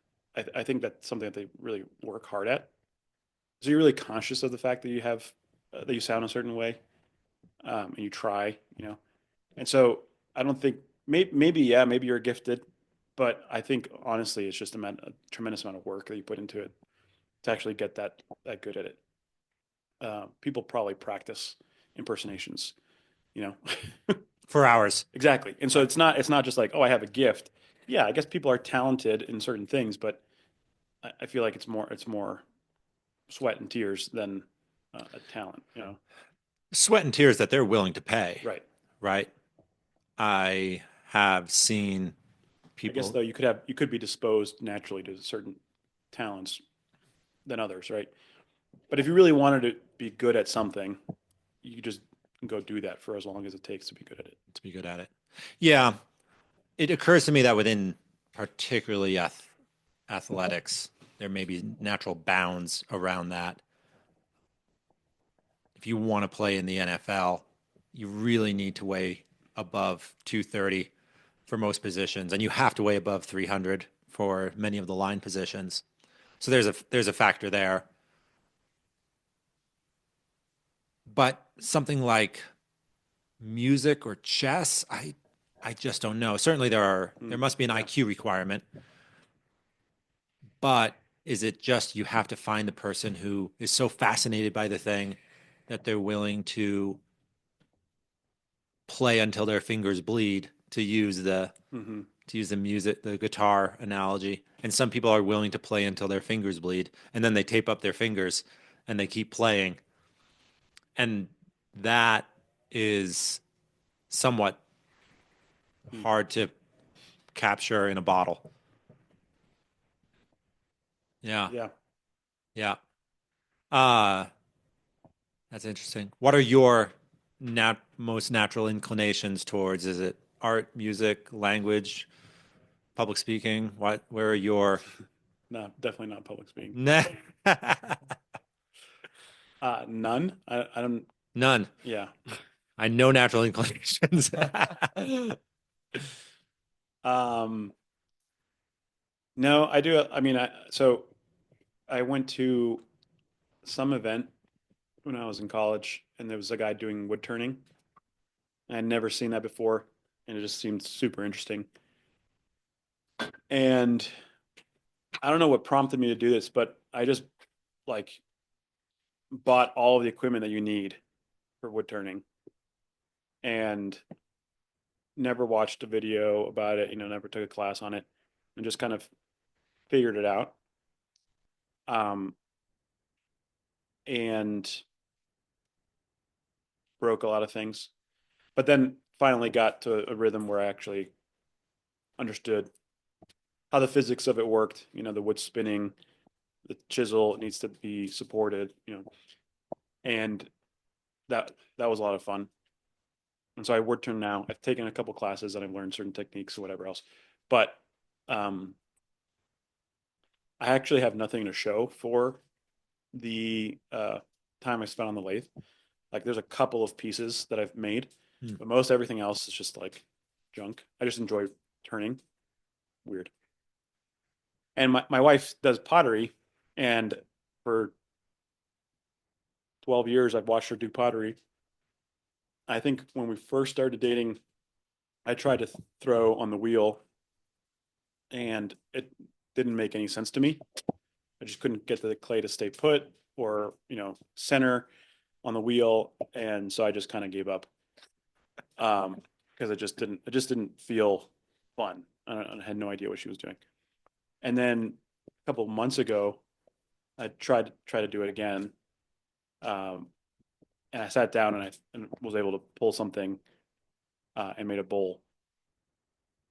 I think that's something that they really work hard at. So you're really conscious of the fact that you have that you sound a certain way, and you try, you know. And so I don't think maybe yeah, maybe you're gifted, but I think honestly it's just a tremendous amount of work that you put into it to actually get that good at it. People probably practice impersonations, you know. For hours. Exactly. And so it's not just like, oh, I have a gift. Yeah, I guess people are talented in certain things, but I feel like it's more sweat and tears than a talent, you know. Sweat and tears that they're willing to pay, Right. right? I have seen I guess people. though you could be disposed naturally to certain talents than others, right? But if you really wanted to be good at something, you just go do that for as long as it takes to be good at it. To be good at it. Yeah, it occurs to me that within particularly athletics, there may be natural bounds around that. If you want to play in the NFL, you really need to weigh above 230 for most positions, and you have to weigh above 300 for many of the line positions. So there's a factor there. But something like music or chess, I just don't know. Certainly there must be an Yeah. IQ requirement, but is it just you have to find the person who is so fascinated by the thing that they're willing to play until their fingers bleed Hmm. to use the music, the guitar analogy. And some people are willing to play until their fingers bleed, and then they tape up their fingers and they keep playing. And that is somewhat hard to capture in a bottle. Yeah. Yeah. Yeah. Uh, that's interesting. What are your most natural inclinations towards? Is it art, music, language, public speaking? Where are your No, definitely not public speaking. None. I don't. None. Yeah. I know natural inclinations. Um, no, I do. I mean, so I went to some event when I was in college, and there was a guy doing wood turning. I'd never seen that before, and it just seemed super interesting. And I don't know what prompted me to do this, but I just like bought all of the equipment that you need for wood turning, and never watched a video about it. You know, never took a class on it, and just kind of figured it out. Um, and broke a lot of things, but then finally got to a rhythm where I actually understood how the physics of it worked. You know, the wood spinning, the chisel needs to be supported. You know, and that was a lot of fun. And so I wood turn now. I've taken a couple classes and I've learned certain techniques or whatever else, but um, I actually have nothing to show for the time I spent on the lathe. Like there's a couple of pieces that I've made, Hmm. but most everything else is just like junk. I just enjoy turning. Weird. And my wife does pottery, and for 12 years I've watched her do pottery. I think when we first started dating, I tried to throw on the wheel and it didn't make any sense to me. I just couldn't get the clay to stay put or, you know, center on the wheel. And so I just kind of gave up. Because it just didn't feel fun. I had no idea what she was doing. And then a couple of months ago, I tried to do it again. Um, and I sat down and I was able to pull something and made a bowl.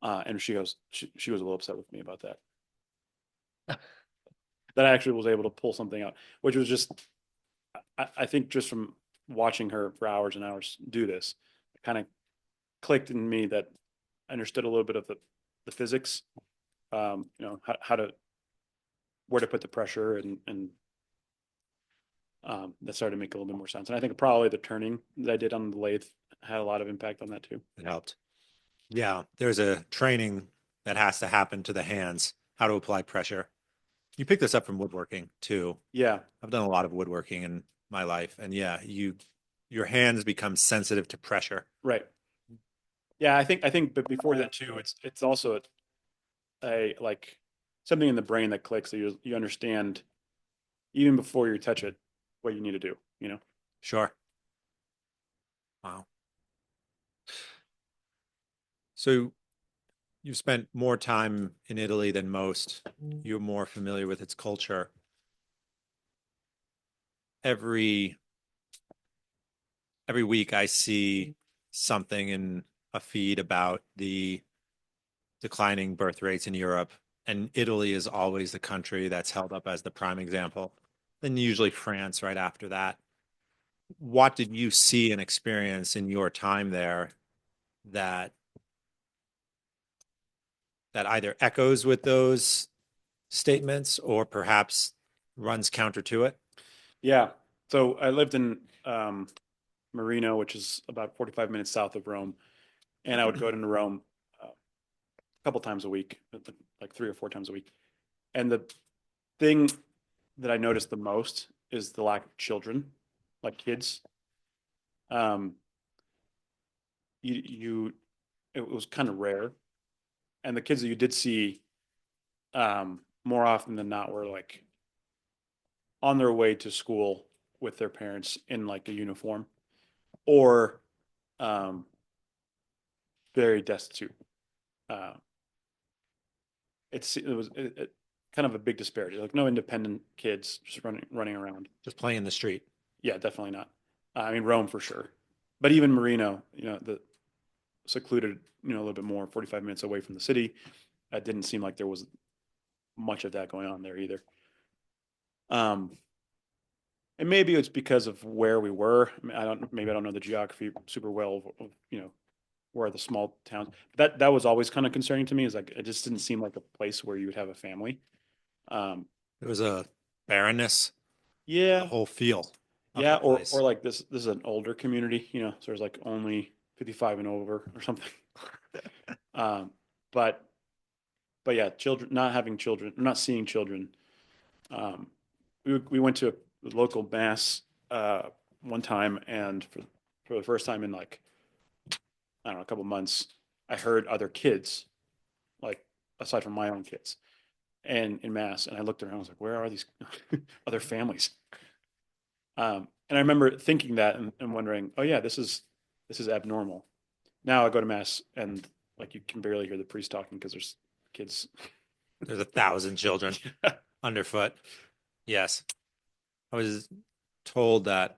And she was a little upset with me about that. That I actually was able to pull something out, which was just, I think just from watching her for hours and hours do this, it kind of clicked in me that I understood a little bit of the physics, you know, how to, where to put the pressure and that started to make a little bit more sense. And I think probably the turning that I did on the lathe had a lot of impact on that too. It helped. Yeah, there's a training that has to happen to the hands, how to apply pressure. You picked this up from woodworking too. Yeah, I've done a lot of woodworking in my life, and yeah, your hands become sensitive to pressure. right. Yeah, I think, but before that too, it's also a like something in the brain that clicks that you understand even before you touch it what you need to do, you know? Sure. Wow. So you've spent more time in Italy than most. You're more familiar with its culture. Every every week I see something in a feed about the declining birth rates in Europe, and Italy is always the country that's held up as the prime example. Then usually France right after that. What did you see and experience in your time there that that either echoes with those statements or perhaps runs counter to it? Yeah. So I lived in Marino, which is about 45 minutes south of Rome, and I would go to Rome a couple times a week, like 3 or 4 times a week. And the thing that I noticed the most is the lack of children, like kids. Um, you it was kind of rare, and the kids that you did see, more often than not, were like on their way to school with their parents in like a uniform, or um, very destitute. Uh, it kind of a big disparity. Like no independent kids just running around. Just playing in the street. Yeah, definitely not. I mean Rome for sure, but even Marino, the secluded, a little bit more, 45 minutes away from the city. It didn't seem like there was much of that going on there either. Um, and maybe it's because of where we were. I mean, maybe I don't know the geography super well of, where the small towns. That was always kind of concerning to me. Is like it just didn't seem like a place where you would have a family. Um, There was a barrenness, the yeah, whole feel of yeah, the or place. like this is an older community, so there's like only 55 and over or something. Um, but yeah, children not having children, not seeing children. Um, we went to a local mass one time, and for the first time in like I don't know a couple months, I heard other kids like aside from my own kids and in mass, and I looked around, I was like, where are these other families? And I remember thinking that and wondering, oh yeah, this is abnormal. Now I go to mass and like you can barely hear the priest talking because there's kids. There's 1,000 children underfoot. Yes. I was told that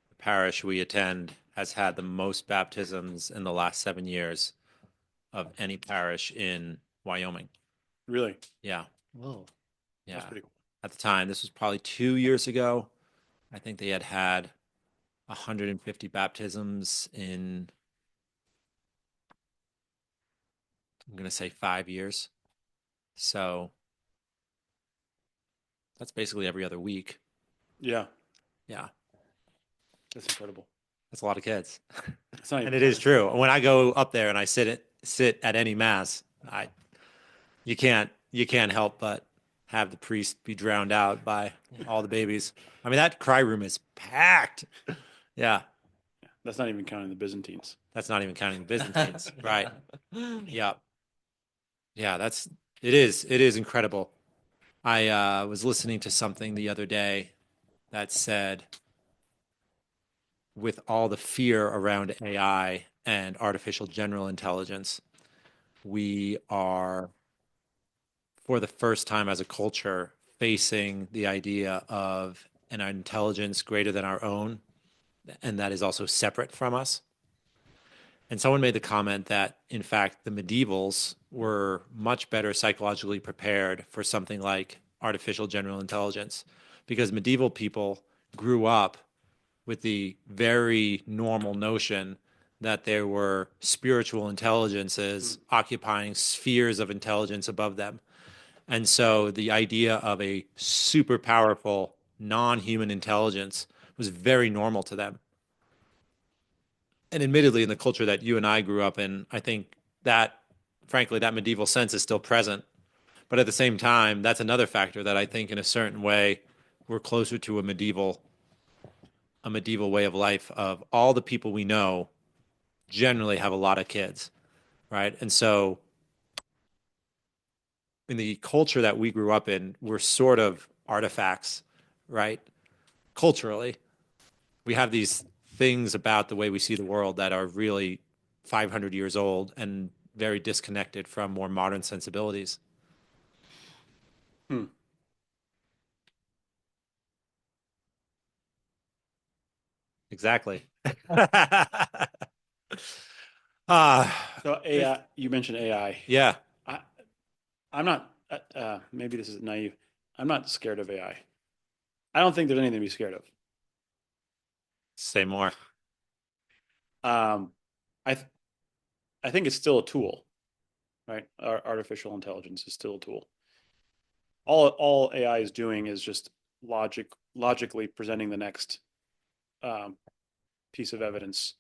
the parish we attend has had the most baptisms in the last 7 years of any parish in Wyoming. Really, Yeah. Whoa. that's Yeah. pretty cool. At the time, this was probably 2 years ago. I think they had 150 baptisms in, I'm going to say 5 years. So that's basically every other week. Yeah, Yeah. that's incredible. That's a lot of kids. It's not And even it is funny. true. When I go up there and I sit at any mass, I you can't help but have the priest be drowned out by all the babies. I mean, that cry room is packed. Yeah, That's not even counting the Byzantines. that's not even counting the Byzantines. Right. Yeah. Yeah, it is incredible. I was listening to something the other day that said with all the fear around AI and artificial general intelligence, we are for the first time as a culture facing the idea of an intelligence greater than our own and that is also separate from us. And someone made the comment that, in fact, the medievals were much better psychologically prepared for something like artificial general intelligence because medieval people grew up with the very normal notion that there were spiritual intelligences occupying spheres of intelligence above them. And so the idea of a super powerful non human intelligence was very normal to them. And admittedly, in the culture that you and I grew up in, I think that, frankly, that medieval sense is still present. But at the same time, that's another factor that I think in a certain way we're closer to a medieval way of life of all the people we know generally have a lot of kids, right? And so in the culture that we grew up in, we're sort of artifacts, right? Culturally, we have these things about the way we see the world that are really 500 years old and very disconnected from more modern sensibilities. Hmm. Exactly. Ah, So AI, you mentioned AI. yeah, I, I'm not, maybe this is naive. I'm not scared of AI. I don't think there's anything to be scared of. say more. Um, I, th I think it's still a tool, right? Artificial intelligence is still a tool. All AI is doing is just logically presenting the next um, piece of evidence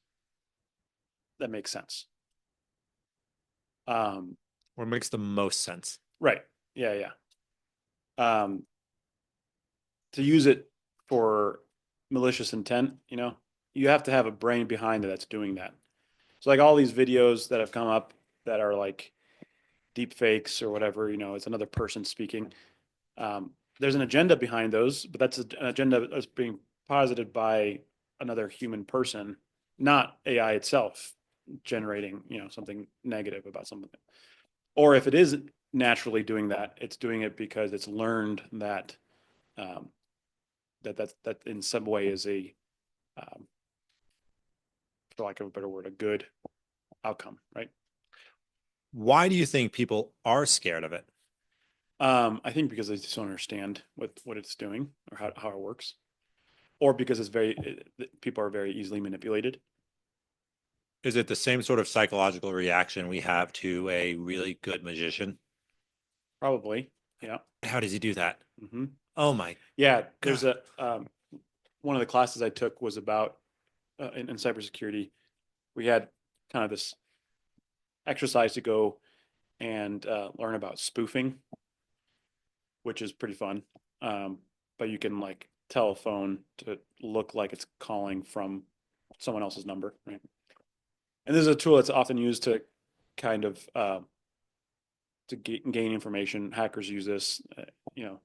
that makes sense. Um, What makes the most sense? right. Yeah, yeah. Um, to use it for malicious intent, you have to have a brain behind it that's doing that. So like all these videos that have come up that are like deep fakes or whatever, it's another person speaking. There's an agenda behind those, but that's an agenda that's being posited by another human person, not AI itself generating, something negative about something. Or if it is naturally doing that, it's doing it because it's learned that um, that in some way is um, for lack of a better word, a good outcome, right? Why do you think people are scared of it? I think because they just don't understand what it's doing or how it works, or because people are very easily manipulated. Is it the same sort of psychological reaction we have to a really good magician? Probably, yeah. How does he do that? Hmm. Oh my Yeah, God. there's a one of the classes I took was about in cybersecurity. We had kind of this exercise to go and learn about spoofing, which is pretty fun. Um, but you can like tell a phone to look like it's calling from someone else's number, right? And this is a tool that's often used to kind of gain information. Hackers use this, you know,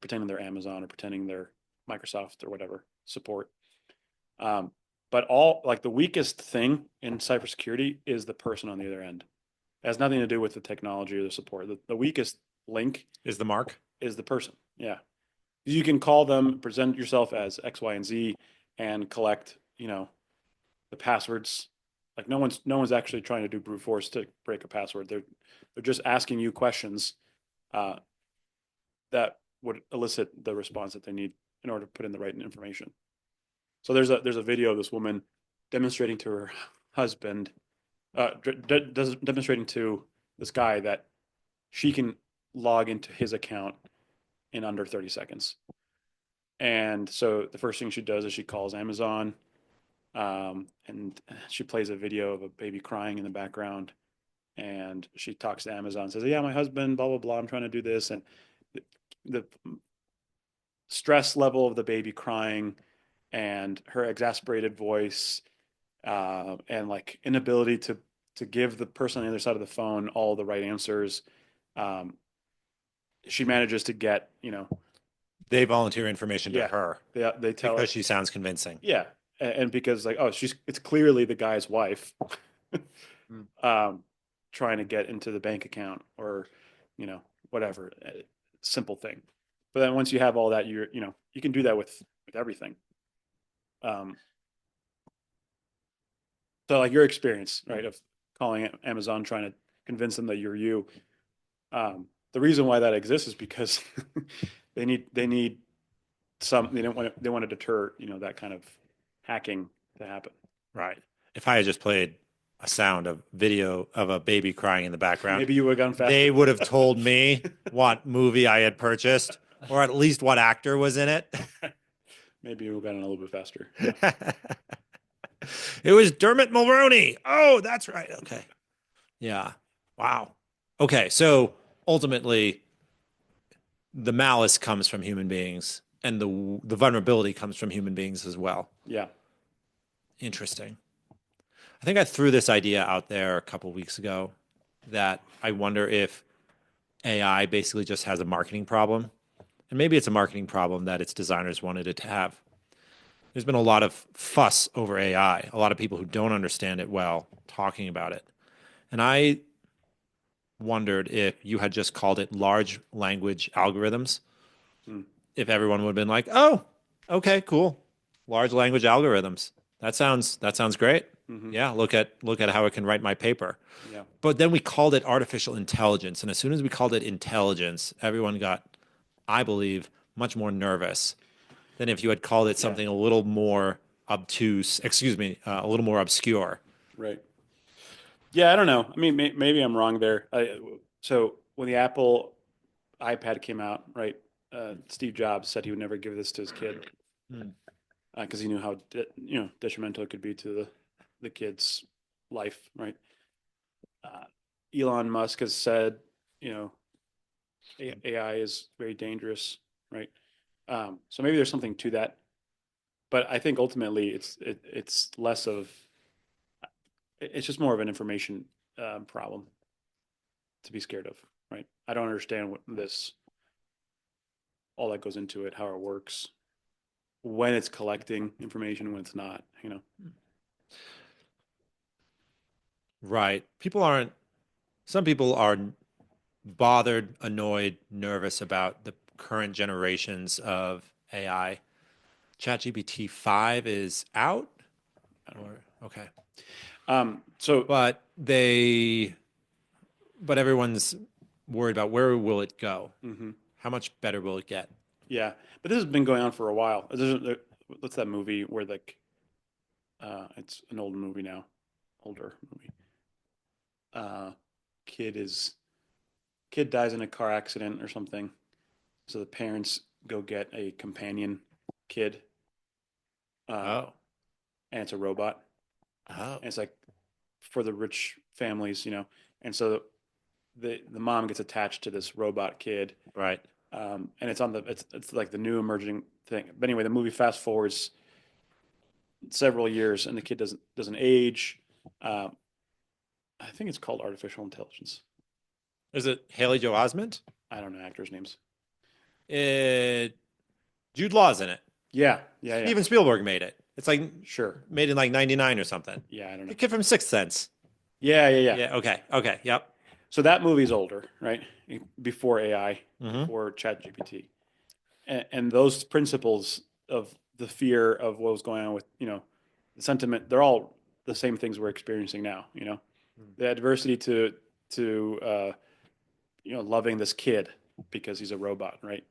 pretending they're Amazon or pretending they're Microsoft or whatever support. Um, but all like the weakest thing in cybersecurity is the person on the other end. It has nothing to do with the technology or the support. The weakest link Is the mark? is the person. Yeah. You can call them, present yourself as X, Y, and Z, and collect, the passwords. Like no one's actually trying to do brute force to break a password. They're just asking you questions uh, that would elicit the response that they need in order to put in the right information. So there's a video of this woman demonstrating to her husband, demonstrating to this guy that she can log into his account in under 30 seconds. And so the first thing she does is she calls Amazon, and she plays a video of a baby crying in the background. And she talks to Amazon, says, "Yeah, my husband, blah blah blah. I'm trying to do this." And the stress level of the baby crying and her exasperated voice, and like inability to give the person on the other side of the phone all the right answers. Um, she manages to get, They volunteer information to yeah, her they tell because her, she sounds convincing. yeah, and because like, oh, it's clearly the guy's wife, Mm. um, trying to get into the bank account or, whatever, simple thing. But then once you have all that, you can do that with everything. Um, so like your experience, right, of calling Amazon trying to convince them that you're you. The reason why that exists is because they need they want to deter, that kind of hacking to happen. Right. If I had just played a sound of video of a baby crying in the background, Maybe you would have gone they faster. would have told me what movie I had purchased or at least what actor was in it. Maybe you would have gone a little bit faster. Yeah. It was Dermot Mulroney. Oh, that's right. Okay. Yeah. Wow. Okay. So ultimately the malice comes from human beings and the vulnerability comes from human beings as well. Yeah. Interesting. I think I threw this idea out there a couple weeks ago that I wonder if AI basically just has a marketing problem. And maybe it's a marketing problem that its designers wanted it to have. There's been a lot of fuss over AI, a lot of people who don't understand it well talking about it. And I wondered if you had just called it large language algorithms, Hmm. if everyone would have been like, "Oh, okay, cool. Large language algorithms. That sounds great. Hmm. Yeah, look at how it can write my paper." Yeah. But then we called it artificial intelligence, and as soon as we called it intelligence, everyone got, I believe, much more nervous than if you had called it Yeah. something a little more obtuse, excuse me, a little more obscure. Right. Yeah, I don't know. I mean, maybe I'm wrong there. So when the Apple iPad came out, right? Steve Jobs said he would never give this to his kid Hmm. because he knew how detrimental it could be to the kid's life, right? Uh, Elon Musk has said, you know, AI is very dangerous, right? So maybe there's something to that, but I think ultimately it's less of it's just more of an information problem to be scared of, right? I don't understand what this all that goes into it, how it works, when it's collecting information, when it's not, you know. Right. Some people are bothered, annoyed, nervous about the current generations of AI. ChatGPT 5 is out, I don't or okay. know. So But but everyone's worried about where will it go? mhm. How much better will it get? Yeah, but this has been going on for a while. What's that movie where like it's an old movie now, older movie. Uh, kid is kid dies in a car accident or something. So the parents go get a companion kid, uh, Oh. and it's a robot. Oh. And it's like for the rich families, you know. And so the mom gets attached to this robot kid, Right. and it's like the new emerging thing. But anyway, the movie fast forwards several years, and the kid doesn't age. Uh, I think it's called artificial intelligence. Is it Haley Joe Osment? I don't know actors' names. It Jude Law's in it. Yeah, yeah, yeah. Steven Spielberg made it. It's like Sure. made in like 99 or something. Yeah, I don't know. The kid from Sixth Sense. Yeah, yeah, yeah. Yeah, okay. Okay. Yep. So that movie's older, right? Before AI, Mm-hmm. before ChatGPT, and those principles of the fear of what was going on with the sentiment, they're all the same things we're experiencing now. You know, the adversity to loving this kid because he's a robot, right?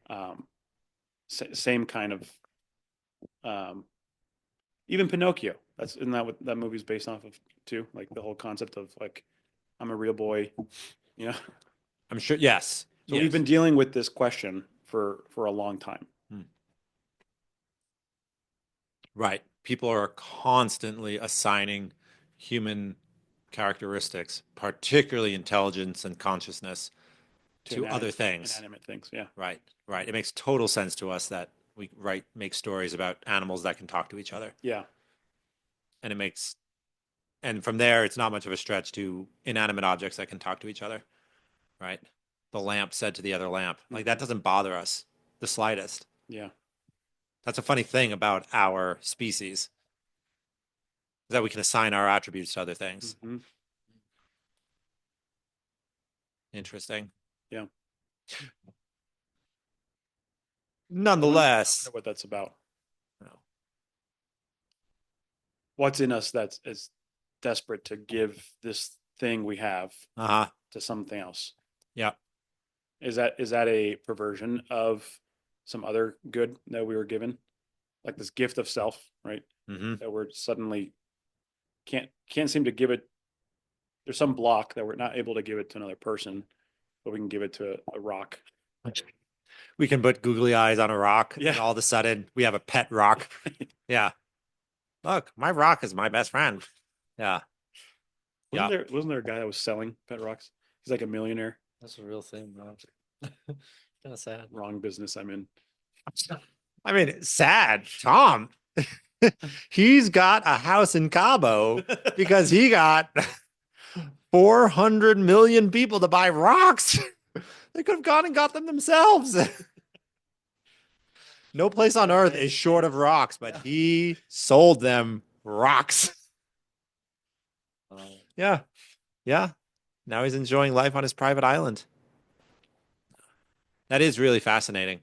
Um, same kind of um, even Pinocchio. Isn't that what that movie's based off of too? Like the whole concept of like I'm a real boy, you know. I'm sure. Yes. So we've Yes. been dealing with this question for a long time. Hmm. Right. People are constantly assigning human characteristics, particularly intelligence and consciousness, To to other things. inanimate things. Yeah. Right. Right. It makes total sense to us that we make stories about animals that can talk to each other. Yeah. And and from there it's not much of a stretch to inanimate objects that can talk to each other. Right. The lamp said to the other lamp. Like that Mhm. doesn't bother us the slightest. Yeah. That's a funny thing about our species, is that we can assign our attributes to other things. Hmm. Interesting. Yeah. I wonder Nonetheless, what that's about. no. What's in us that's is desperate to give this thing we have Uh-huh. to something else? Yeah. Is that a perversion of some other good that we were given, like this gift of self, right? Mm-hmm. That we're suddenly can't seem to give it. There's some block that we're not able to give it to another person, but we can give it to a rock. We can put googly eyes on a rock, Yeah. and all of a sudden we have a pet rock. Yeah. Look, my rock is my best friend. Yeah. Wasn't Yeah. there a guy that was selling pet rocks? He's like a millionaire. That's a real thing, bro. Kind of sad. Wrong business I'm in. I mean, sad. Tom, he's got a house in Cabo because he got 400 million people to buy rocks. They could have gone and got them themselves. No place on earth is short of rocks, but he sold them rocks. Yeah. Yeah. Now he's enjoying life on his private island. That is really fascinating.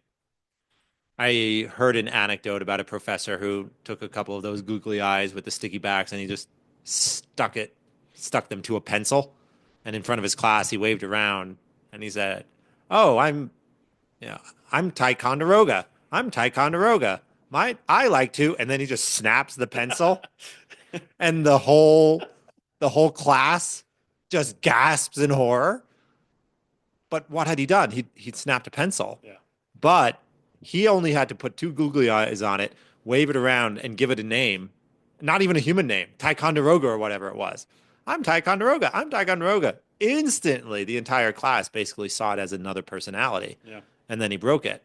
I heard an anecdote about a professor who took a couple of those googly eyes with the sticky backs and he just stuck them to a pencil. And in front of his class, he waved around and he said, "Oh, I'm Ticonderoga. I'm Ticonderoga. I like to." And then he just snaps the pencil, and the whole class just gasps in horror. But what had he done? He'd snapped a pencil. Yeah. But he only had to put two googly eyes on it, wave it around, and give it a name. Not even a human name, Ticonderoga or whatever it was. I'm Ticonderoga. I'm Ticonderoga. Instantly, the entire class basically saw it as another personality. Yeah. And then he broke it.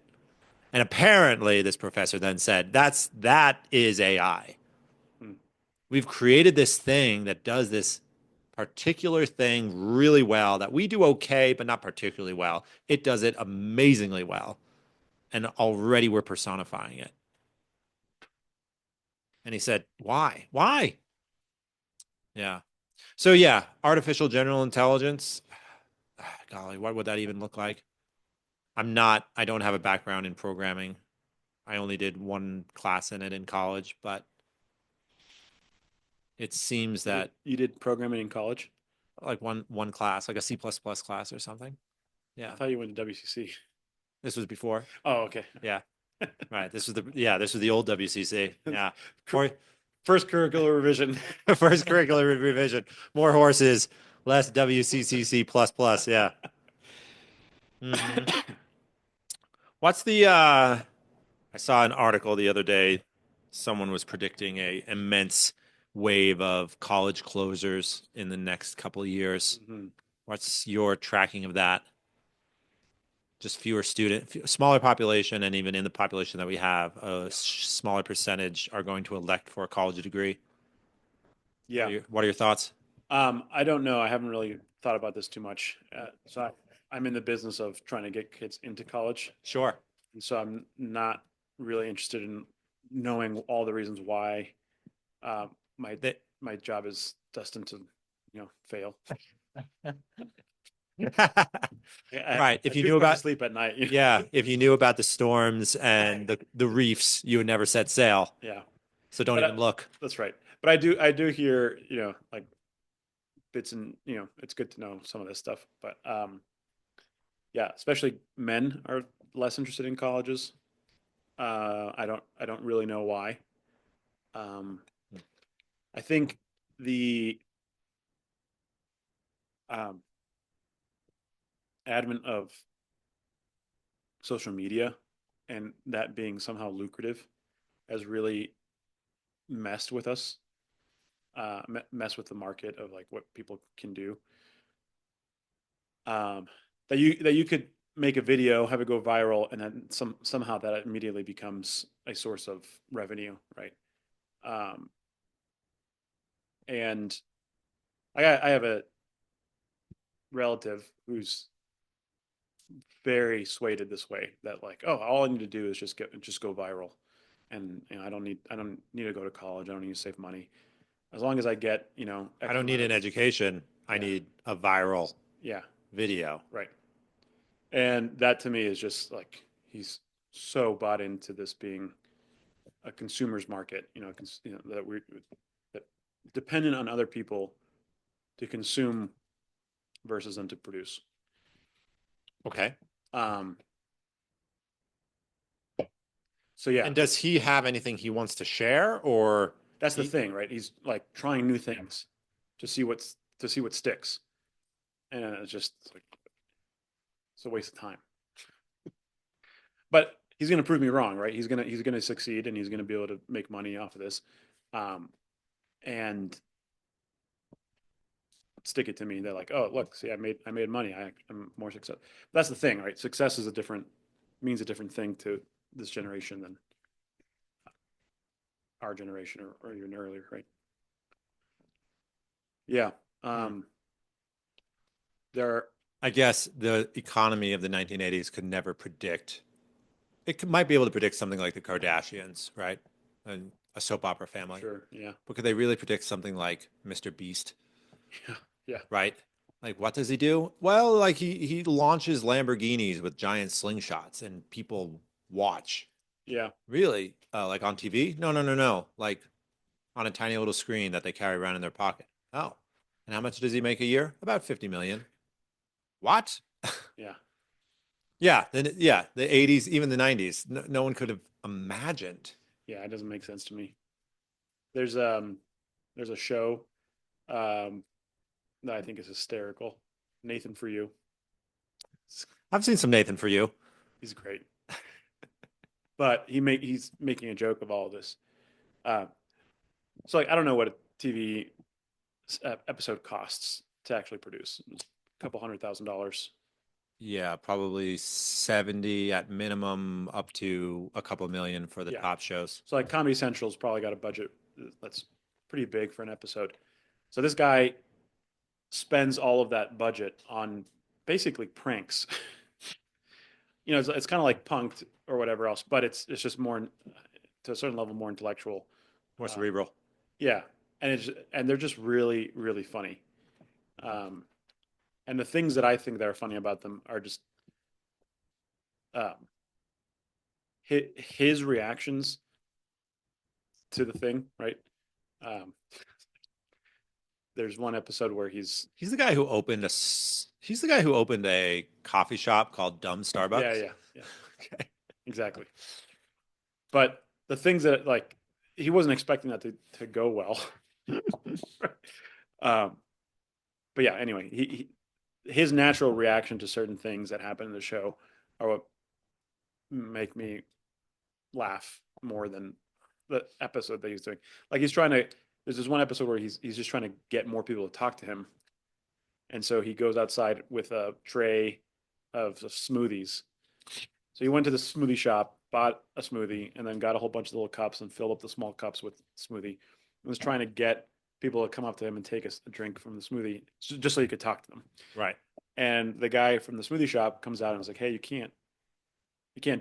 And apparently, this professor then said, that is AI. Hmm. We've created this thing that does this particular thing really well that we do okay, but not particularly well. It does it amazingly well. And already we're personifying it. And he said, why? Why? Yeah. So, yeah, artificial general intelligence. Golly, what would that even look like? I don't have a background in programming. I only did one class in it in college, but it seems that You did programming in college? like one class, like a C++ class or something. I Yeah. thought you went to WCC. This was before. Oh, okay. Yeah. Right. This was the old WCC. Yeah. More, First curricular revision. first curricular revision. More horses, less WCCC plus plus. Yeah. Mhm. What's the I saw an article the other day. Someone was predicting a immense wave of college closers in the next couple of years. Mhm. What's your tracking of that? Just smaller population, and even in the population that we have, a smaller percentage are going to elect for a college degree. Yeah. What are your thoughts? I don't know. I haven't really thought about this too much. I'm in the business of trying to get kids into college. Sure. And so I'm not really interested in knowing all the reasons why uh, my That my job is destined to, fail. right. If I you choose knew not to about sleep at night. yeah, if you knew about the storms and the reefs, you would never set sail. Yeah, So don't but even look. that's right. But I do hear, like bits and, it's good to know some of this stuff. But yeah, especially men are less interested in colleges. I don't really know why. Um, I think the um, advent of social media and that being somehow lucrative has really messed with us, messed with the market of like what people can do. Um, that you could make a video, have it go viral, and then somehow that immediately becomes a source of revenue, right? Um, and I have a relative who's very swayed this way that like, oh, all I need to do is just go viral, and I don't need to go to college. I don't need to save money as long as I get I X don't need amount an of, education. I yeah, need a viral yeah, video. right. And that to me is just like he's so bought into this being a consumer's market, that that dependent on other people to consume versus them to produce. Okay. Um, so yeah, And does he have anything he wants to share, or that's the he, thing, right? He's like trying new things to see what sticks, and it's just like it's a waste of time. But he's going to prove me wrong, right? He's gonna succeed, and he's going to be able to make money off of this. Um, and stick it to me. They're like, oh, look, see, I made money. I'm more successful. That's the thing, right? Success is means a different thing to this generation than our generation or even earlier, right? Yeah. Hmm. Um, there, I guess the economy of the 1980s could never predict. Might be able to predict something like the Kardashians, right? And a soap opera family. sure. Yeah. But could they really predict something like Mr. Beast, Yeah. Yeah. right? Like, what does he do? Well, like he launches Lamborghinis with giant slingshots, and people watch. Yeah. Really? Like on TV? No, no, no, no. Like on a tiny little screen that they carry around in their pocket. Oh, and how much does he make a year? About 50 million. What? Yeah. Yeah, then yeah, the 80s, even the 90s. No one could have imagined. Yeah. It doesn't make sense to me. There's um, there's a show um that I think is hysterical. Nathan for You. I've seen some Nathan for you. He's great, but he's making a joke of all of this. Uh, so like I don't know what a TV episode costs to actually produce. It's a couple $100,000. Yeah, probably 70 at minimum, up to a couple million for the Yeah. top shows. So like Comedy Central's probably got a budget that's pretty big for an episode. So this guy spends all of that budget on basically pranks. It's kind of like Punked or whatever else, but it's just more to a certain level more intellectual. More Uh, cerebral. yeah, and they're just really really funny. Um, and the things that I think that are funny about them are just um, his reactions to the thing, right? Um, there's one episode where He's the guy who opened he's the guy who opened a coffee shop called Dumb yeah, Starbucks. yeah, yeah, Okay. exactly. But the things that like he wasn't expecting that to go well. um, but yeah, anyway, his natural reaction to certain things that happen in the show are what make me laugh more than the episode that he's doing. Like he's trying to. There's this one episode where he's just trying to get more people to talk to him, and so he goes outside with a tray of smoothies. So he went to the smoothie shop, bought a smoothie, and then got a whole bunch of little cups and filled up the small cups with smoothie. And was trying to get people to come up to him and take a drink from the smoothie, just so he could talk to them. Right. And the guy from the smoothie shop comes out and is like, "Hey, you can't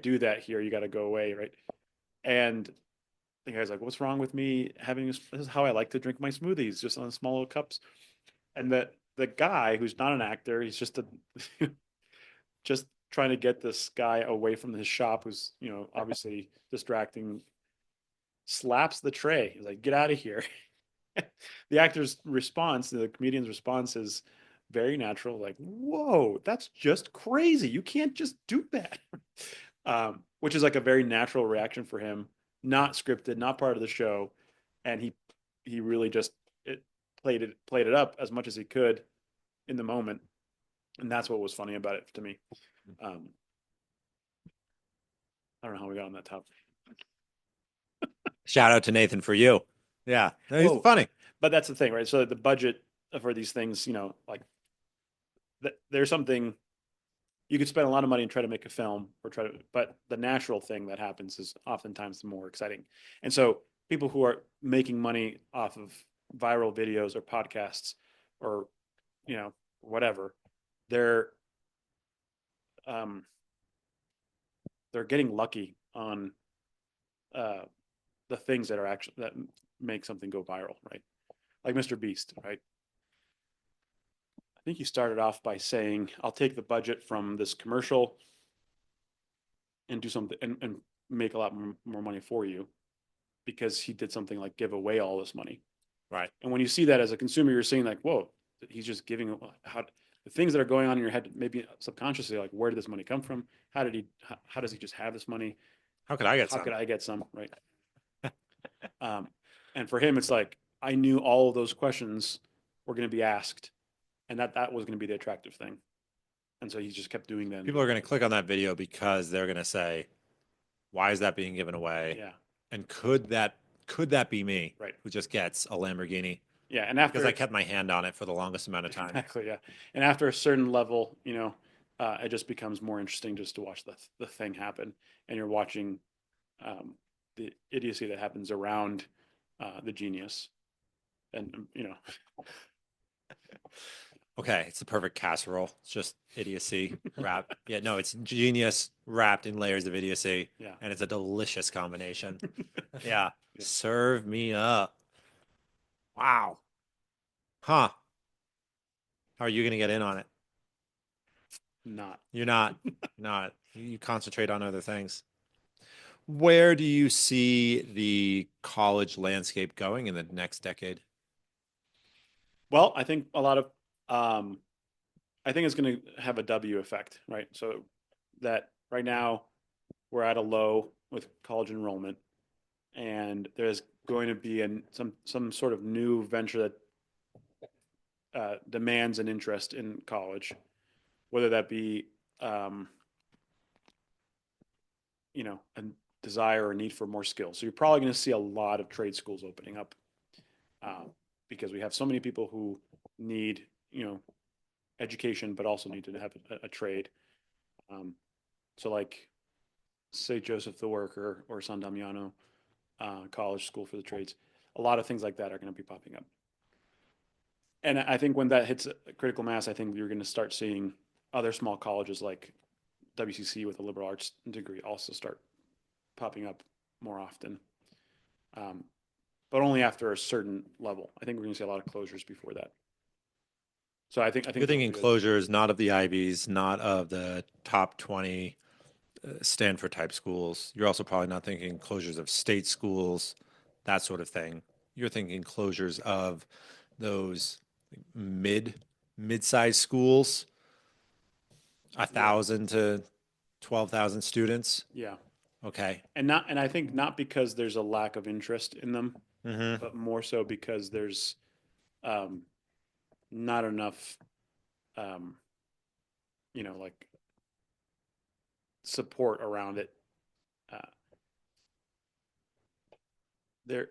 do that here. You got to go away, right?" And the guy's like, "What's wrong with me having this? This is how I like to drink my smoothies, just on small little cups." And the guy who's not an actor, he's just a just trying to get this guy away from his shop, who's obviously distracting. Slaps the tray. He's like, "Get out of here!" The actor's response, the comedian's response, is very natural. Like, "Whoa, that's just crazy! You can't just do that." Which is like a very natural reaction for him, not scripted, not part of the show, and he really just it, played it up as much as he could in the moment, and that's what was funny about it to me. Um, I don't know how we got on that topic. Shout out to Nathan for you. Yeah, no, he's Oh, funny. but that's the thing, right? So the budget for these things, like there's something you could spend a lot of money and try to make a film but the natural thing that happens is oftentimes the more exciting. And so people who are making money off of viral videos or podcasts or, whatever, they're, um, they're getting lucky on, uh, the things that are actually, that make something go viral, right? Like Mr. Beast, right? I think he started off by saying, "I'll take the budget from this commercial and do something and make a lot more money for you," because he did something like give away all this money. Right. And when you see that as a consumer, you're saying like, "Whoa, he's just giving how the things that are going on in your head, maybe subconsciously, like where did this money come from? How does he just have this money? How could I get How some? could I get some?" Right. Um, and for him, it's like I knew all of those questions were going to be asked, and that was going to be the attractive thing. And so he just kept doing that. And People are going to click on that video because they're going to say, "Why is that being given away?" yeah, And could that be me right. who just gets a Lamborghini? Yeah, and because after I kept my hand on it for the longest amount of time. exactly, yeah, and after a certain level, it just becomes more interesting just to watch the thing happen, and you're watching the idiocy that happens around the genius, and Okay, it's the perfect casserole. It's just idiocy wrapped. Yeah, no, it's genius wrapped in layers of idiocy, yeah, and it's a delicious combination. Yeah, yeah, serve me up. Wow. Huh. How are you going to get in on it? not. You're not. Not. You concentrate on other things. Where do you see the college landscape going in the next decade? Well, I think a lot of um, I think it's going to have a W effect, right? So that right now we're at a low with college enrollment, and there's going to be some sort of new venture that demands an interest in college, whether that be um, a desire or a need for more skills. So you're probably going to see a lot of trade schools opening up uh, because we have so many people who need education, but also need to have a trade. Um, so like St. Joseph the Worker or San Damiano College School for the Trades, a lot of things like that are going to be popping up. And I think when that hits critical mass, I think you're going to start seeing other small colleges like WCC with a liberal arts degree also start popping up more often, um, but only after a certain level. I think we're going to see a lot of closures before that. So I You're think there'll thinking be closures, not of the Ivies, not of the top 20 Stanford type schools. You're also probably not thinking closures of state schools, that sort of thing. You're thinking closures of those mid-sized schools, a yeah, thousand to 12,000 students. yeah, Okay. and I think not because there's a lack of interest in them, Mm-hmm. but more so because there's um, not enough, um, like support around it. Uh, there,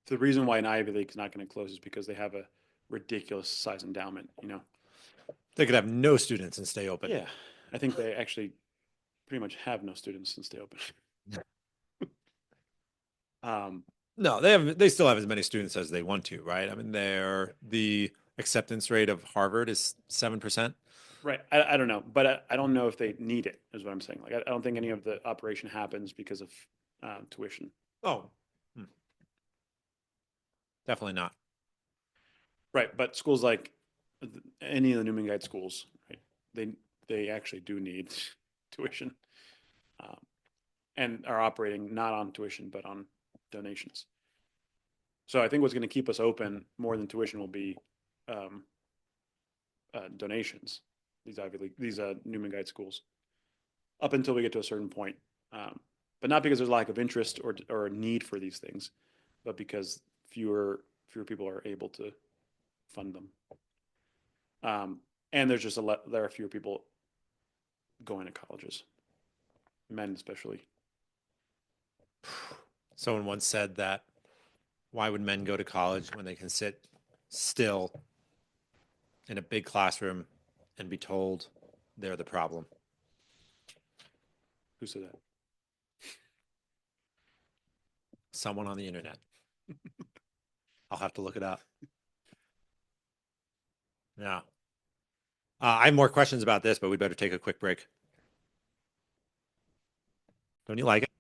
the reason why an Ivy League is not going to close is because they have a ridiculous size endowment. They could have no students and stay open. Yeah, I think they actually pretty much have no students since they opened. Um, No, they still have as many students as they want to, right? I mean, the acceptance rate of Harvard is 7%. right. I don't know, but I don't know if they need it, is what I'm saying. Like, I don't think any of the operation happens because of tuition. Oh, hmm, definitely not. Right. But schools like any of the Newman Guide schools, right? They they actually do need tuition, um, and are operating not on tuition but on donations. So I think what's going to keep us open more than tuition will be um, donations. These Ivy League, these Newman Guide schools, up until we get to a certain point, but not because there's a lack of interest or a need for these things, but because fewer people are able to fund them, and there are fewer people going to colleges, men especially. Someone once said that why would men go to college when they can sit still in a big classroom and be told they're the problem? Who said that? Someone on the internet. I'll have to look it up. Yeah. I have more questions about this, but we better take a quick break. Don't you like it?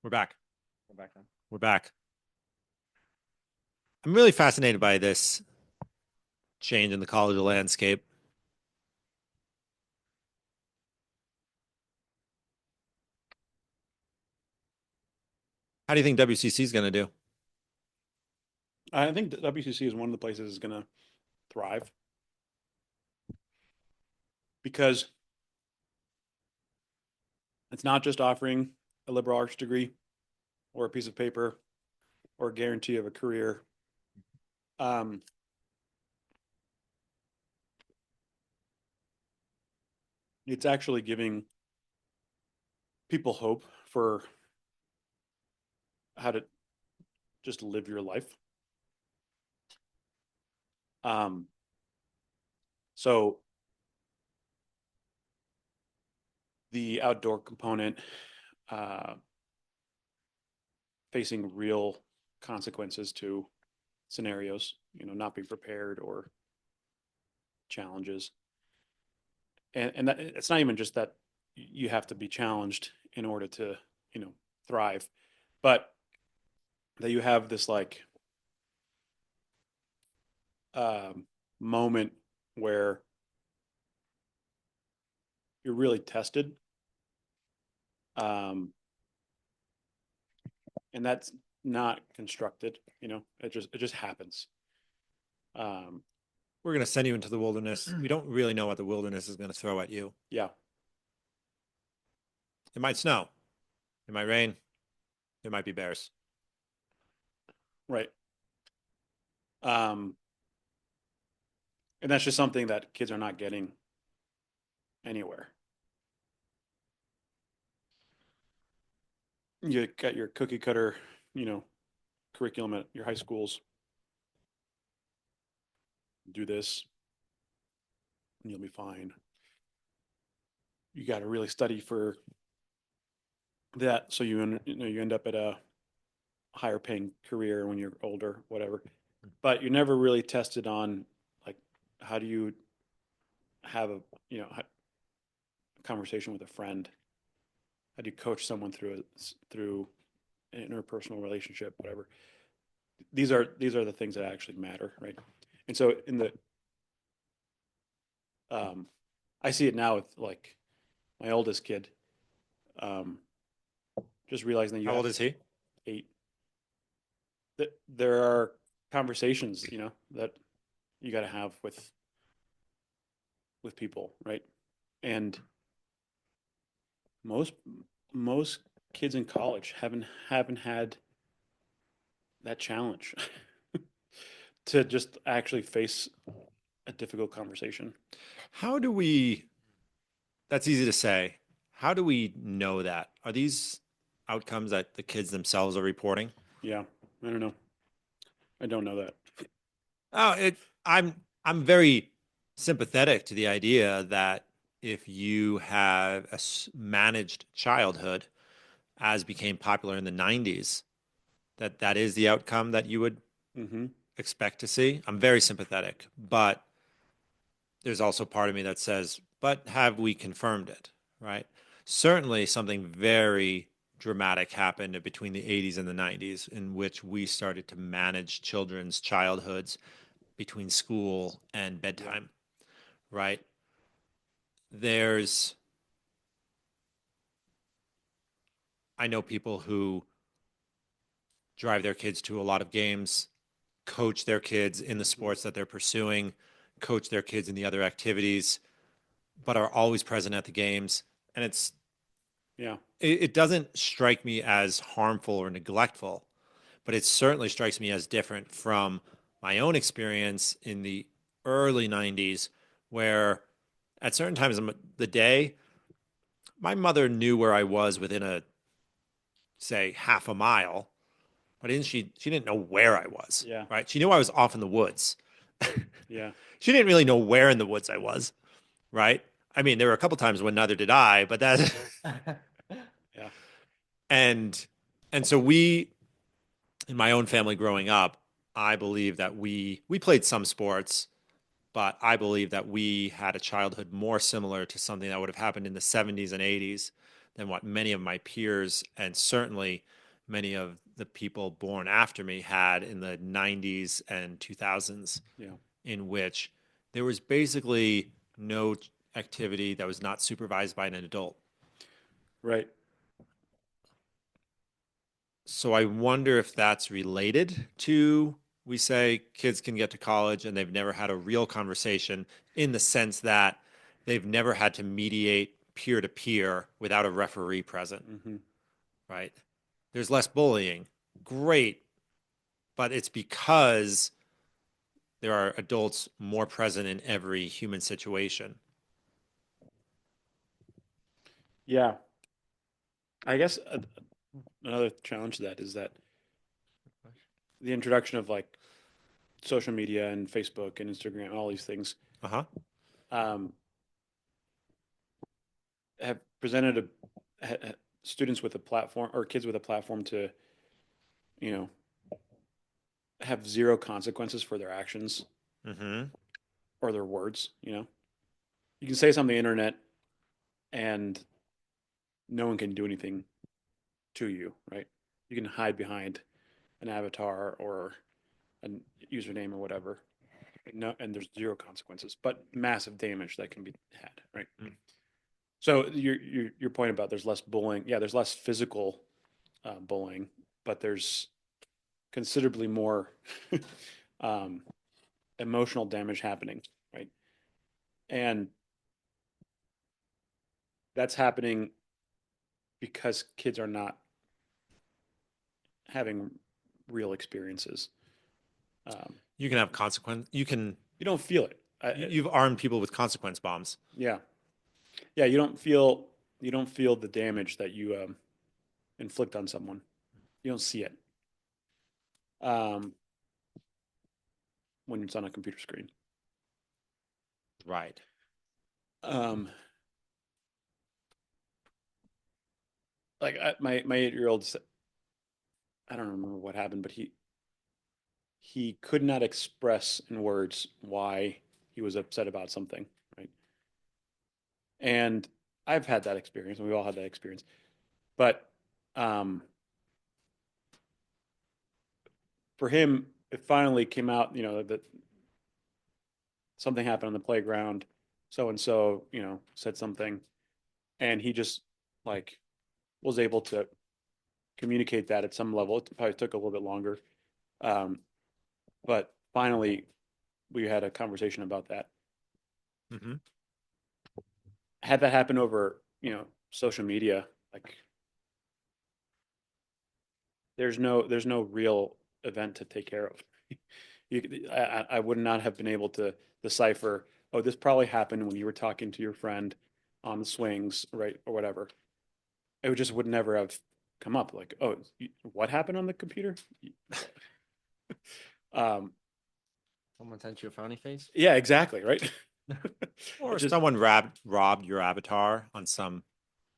We're back. Go back on. We're back. I'm really fascinated by this change in the college landscape. How do you think WCC is going to do? I think WCC is one of the places that's going to thrive because it's not just offering a liberal arts degree or a piece of paper or a guarantee of a career. Um, it's actually giving people hope for how to just live your life. Um, so the outdoor component, uh, facing real consequences to scenarios, not being prepared or challenges. And that, it's not even just that you have to be challenged in order to, thrive, but that you have this like um, moment where you're really tested. Um, and that's not constructed, it just happens. Um, We're going to send you into the wilderness. We don't really know what the wilderness is going to throw at you. yeah, It might snow. It might rain. There might be bears. right. Um, and that's just something that kids are not getting anywhere. You got your cookie cutter, you know, curriculum at your high schools. Do this, and you'll be fine. You got to really study for that, so you end up at a higher paying career when you're older, whatever. But you're never really tested on like how do you have a conversation with a friend? How do you coach someone through an interpersonal relationship, whatever? These are the things that actually matter, right? And so um, I see it now with like my oldest kid, um, just realizing that you How have old is he? 8. That there are conversations, that you got to have with people, right? And most most kids in college haven't had that challenge to just actually face a difficult conversation. How do we, that's easy to say. How do we know that? Are these outcomes that the kids themselves are reporting? Yeah, I don't know. I don't know that. Oh, I'm very sympathetic to the idea that if you have a managed childhood, as became popular in the 90s, that is the outcome that you would Mm-hmm. expect to see. I'm very sympathetic, but there's also part of me that says, but have we confirmed it, right? Certainly something very dramatic happened between the 80s and the 90s in which we started to manage children's childhoods between school and Yeah. bedtime, right? There's, I know people who drive their kids to a lot of games, coach their kids in the Mm-hmm. sports that they're pursuing, coach their kids in the other activities, but are always present at the games. And Yeah. it doesn't strike me as harmful or neglectful, but it certainly strikes me as different from my own experience in the early 90s, where at certain times of the day, my mother knew where I was within say, half a mile, but she didn't know where I was, Yeah. right? She knew I was off in the woods. Yeah. She didn't really know where in the woods I was, right? I mean, there were a couple times when neither did I, but that Yeah. and and so we in my own family growing up, I believe that we played some sports, but I believe that we had a childhood more similar to something that would have happened in the 70s and 80s than what many of my peers and certainly many of the people born after me had in the 90s and 2000s, Yeah. in which there was basically no activity that was not supervised by an adult. Right. So I wonder if that's related to, we say kids can get to college and they've never had a real conversation in the sense that they've never had to mediate peer to peer without a referee present, Mm-hmm. right? There's less bullying. Great. But it's because there are adults more present in every human situation. Yeah. I guess another challenge to that is that the introduction of like social media and Facebook and Instagram, all these things, Uh-huh. um, have presented students with a platform or kids with a platform to, you know, have zero consequences for their actions Mm-hmm. or their words. You can say something on the internet and no one can do anything to you, right? You can hide behind an avatar or a username or whatever. No, and there's zero consequences, but massive damage that can be had, right? Mm. So your point about there's less bullying, yeah, there's less physical bullying, but there's considerably more um, emotional damage happening, right? And that's happening because kids are not having real experiences. Um, You can have consequence. you don't feel it. You've armed people with consequence bombs. Yeah, yeah. You don't feel the damage that you inflict on someone. You don't see it um, when it's on a computer screen. Right. Um, like my 8-year-old, I don't remember what happened, but he could not express in words why he was upset about something, right? And I've had that experience, and we all had that experience. But um, for him, it finally came out, that something happened on the playground. So and so, said something, and he just like was able to communicate that at some level. It probably took a little bit longer, um, but finally, we had a conversation about that. Mm-hmm. Had that happen over, social media, like there's no real event to take care of. I would not have been able to decipher, oh, this probably happened when you were talking to your friend on the swings, right, or whatever. It just would never have come up. Like, oh, what happened on the computer? Um, Someone sent you a frowny face? yeah, exactly, right. It Or just, someone robbed your avatar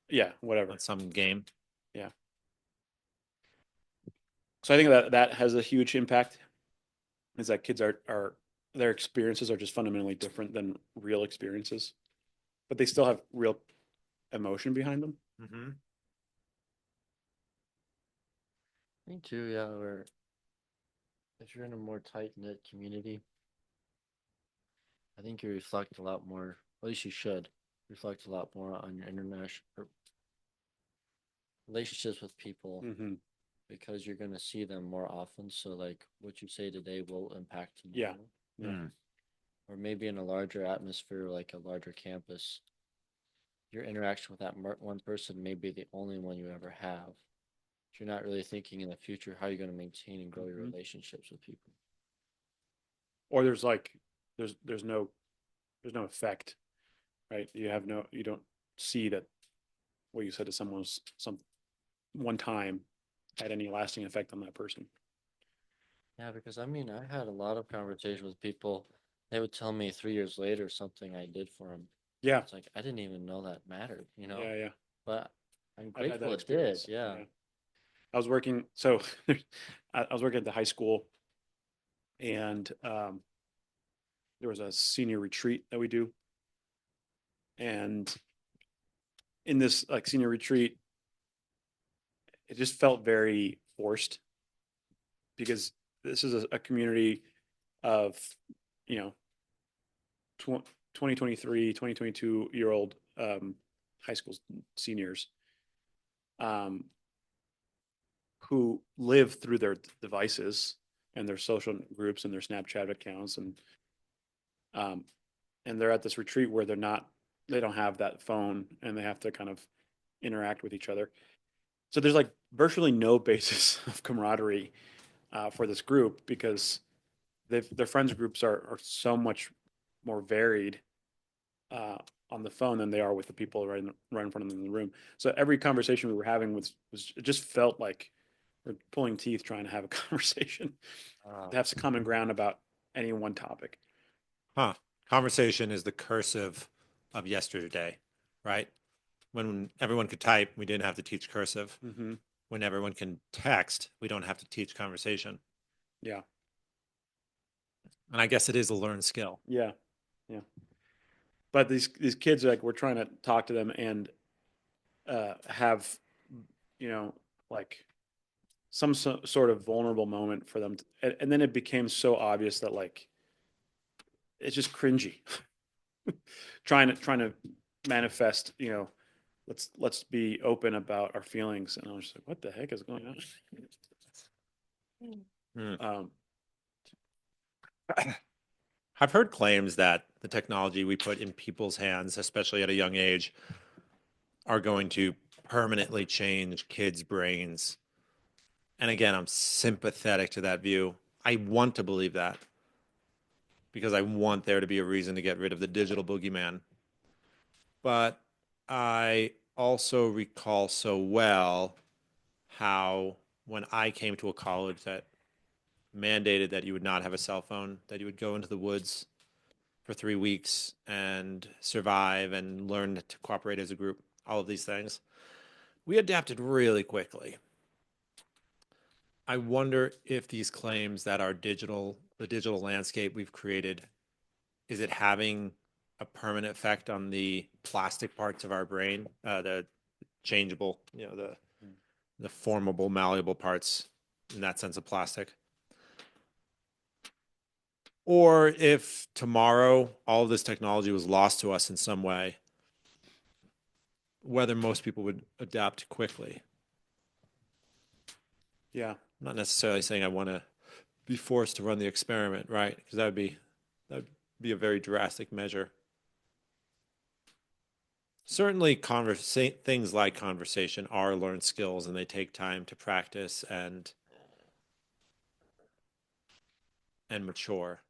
yeah, on whatever. some game. Yeah. So I think that has a huge impact. Is that kids are their experiences are just fundamentally different than real experiences, but they still have real emotion behind them. Mm-hmm. Me too, yeah, where if you're in a more tight-knit community, I think you reflect a lot more, at least you should reflect a lot more on your international relationships with people Hmm. because you're going to see them more often. So, like, what you say today will impact Yeah, tomorrow. yeah. Or maybe in a larger atmosphere, like a larger campus, your interaction with that one person may be the only one you ever have. You're not really thinking in the future how you're going to maintain and grow your Hmm. relationships with people. Or there's like there's no effect, right? You don't see that what you said to someone was some one time had any lasting effect on that person. Yeah, because I mean, I had a lot of conversations with people. They would tell me 3 years later something I did for them. Yeah, It's like I didn't even know that mattered. yeah, yeah. But I'm I've had that grateful it did. experience. Yeah. Yeah, I was working. So I was working at the high school, and there was a senior retreat that we do, and in this like senior retreat, it just felt very forced because this is a community of, you know, 2023, 2022-year old high school seniors um, who live through their devices and their social groups and their Snapchat accounts. Um, and they're at this retreat where they don't have that phone and they have to kind of interact with each other. So there's like virtually no basis of camaraderie for this group because their friends groups are so much more varied uh, on the phone than they are with the people right in front of them in the room. So every conversation we were having was it just felt like we're pulling teeth trying to have a conversation, to have some common ground about any one topic. Huh. Conversation is the cursive of yesterday, right? When everyone could type, we didn't have to teach cursive. Mm-hmm. When everyone can text, we don't have to teach conversation. Yeah. And I guess it is a learned skill. Yeah. Yeah. But these kids, like, we're trying to talk to them and have, you know, like some sort of vulnerable moment for them. And then it became so obvious that, like, it's just cringy. Trying to manifest, let's be open about our feelings. And I was just like, what the heck is going on? Hmm. Um, I've heard claims that the technology we put in people's hands, especially at a young age, are going to permanently change kids' brains. And again, I'm sympathetic to that view. I want to believe that because I want there to be a reason to get rid of the digital boogeyman. But I also recall so well how when I came to a college that mandated that you would not have a cell phone, that you would go into the woods for 3 weeks and survive and learn to cooperate as a group, all of these things. We adapted really quickly. I wonder if these claims that the digital landscape we've created, is it having a permanent effect on the plastic parts of our brain, the changeable, the formable, malleable parts in that sense of plastic? Or if tomorrow all of this technology was lost to us in some way, whether most people would adapt quickly. yeah. I'm not necessarily saying I want to be forced to run the experiment, right? Because that would be a very drastic measure. Certainly, things like conversation are learned skills, and they take time to practice and mature.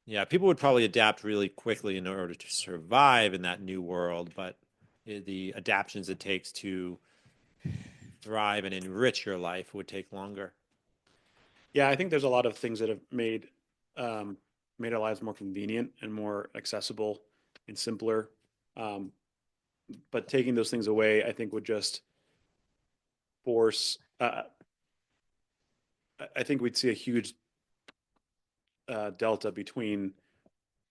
Yeah, people would probably adapt really quickly in order to survive in that new world, but the adaptations it takes to thrive and enrich your life would take longer. Yeah, I think there's a lot of things that have made our lives more convenient and more accessible and simpler. Um, but taking those things away, I think, would just force. I think we'd see a huge delta between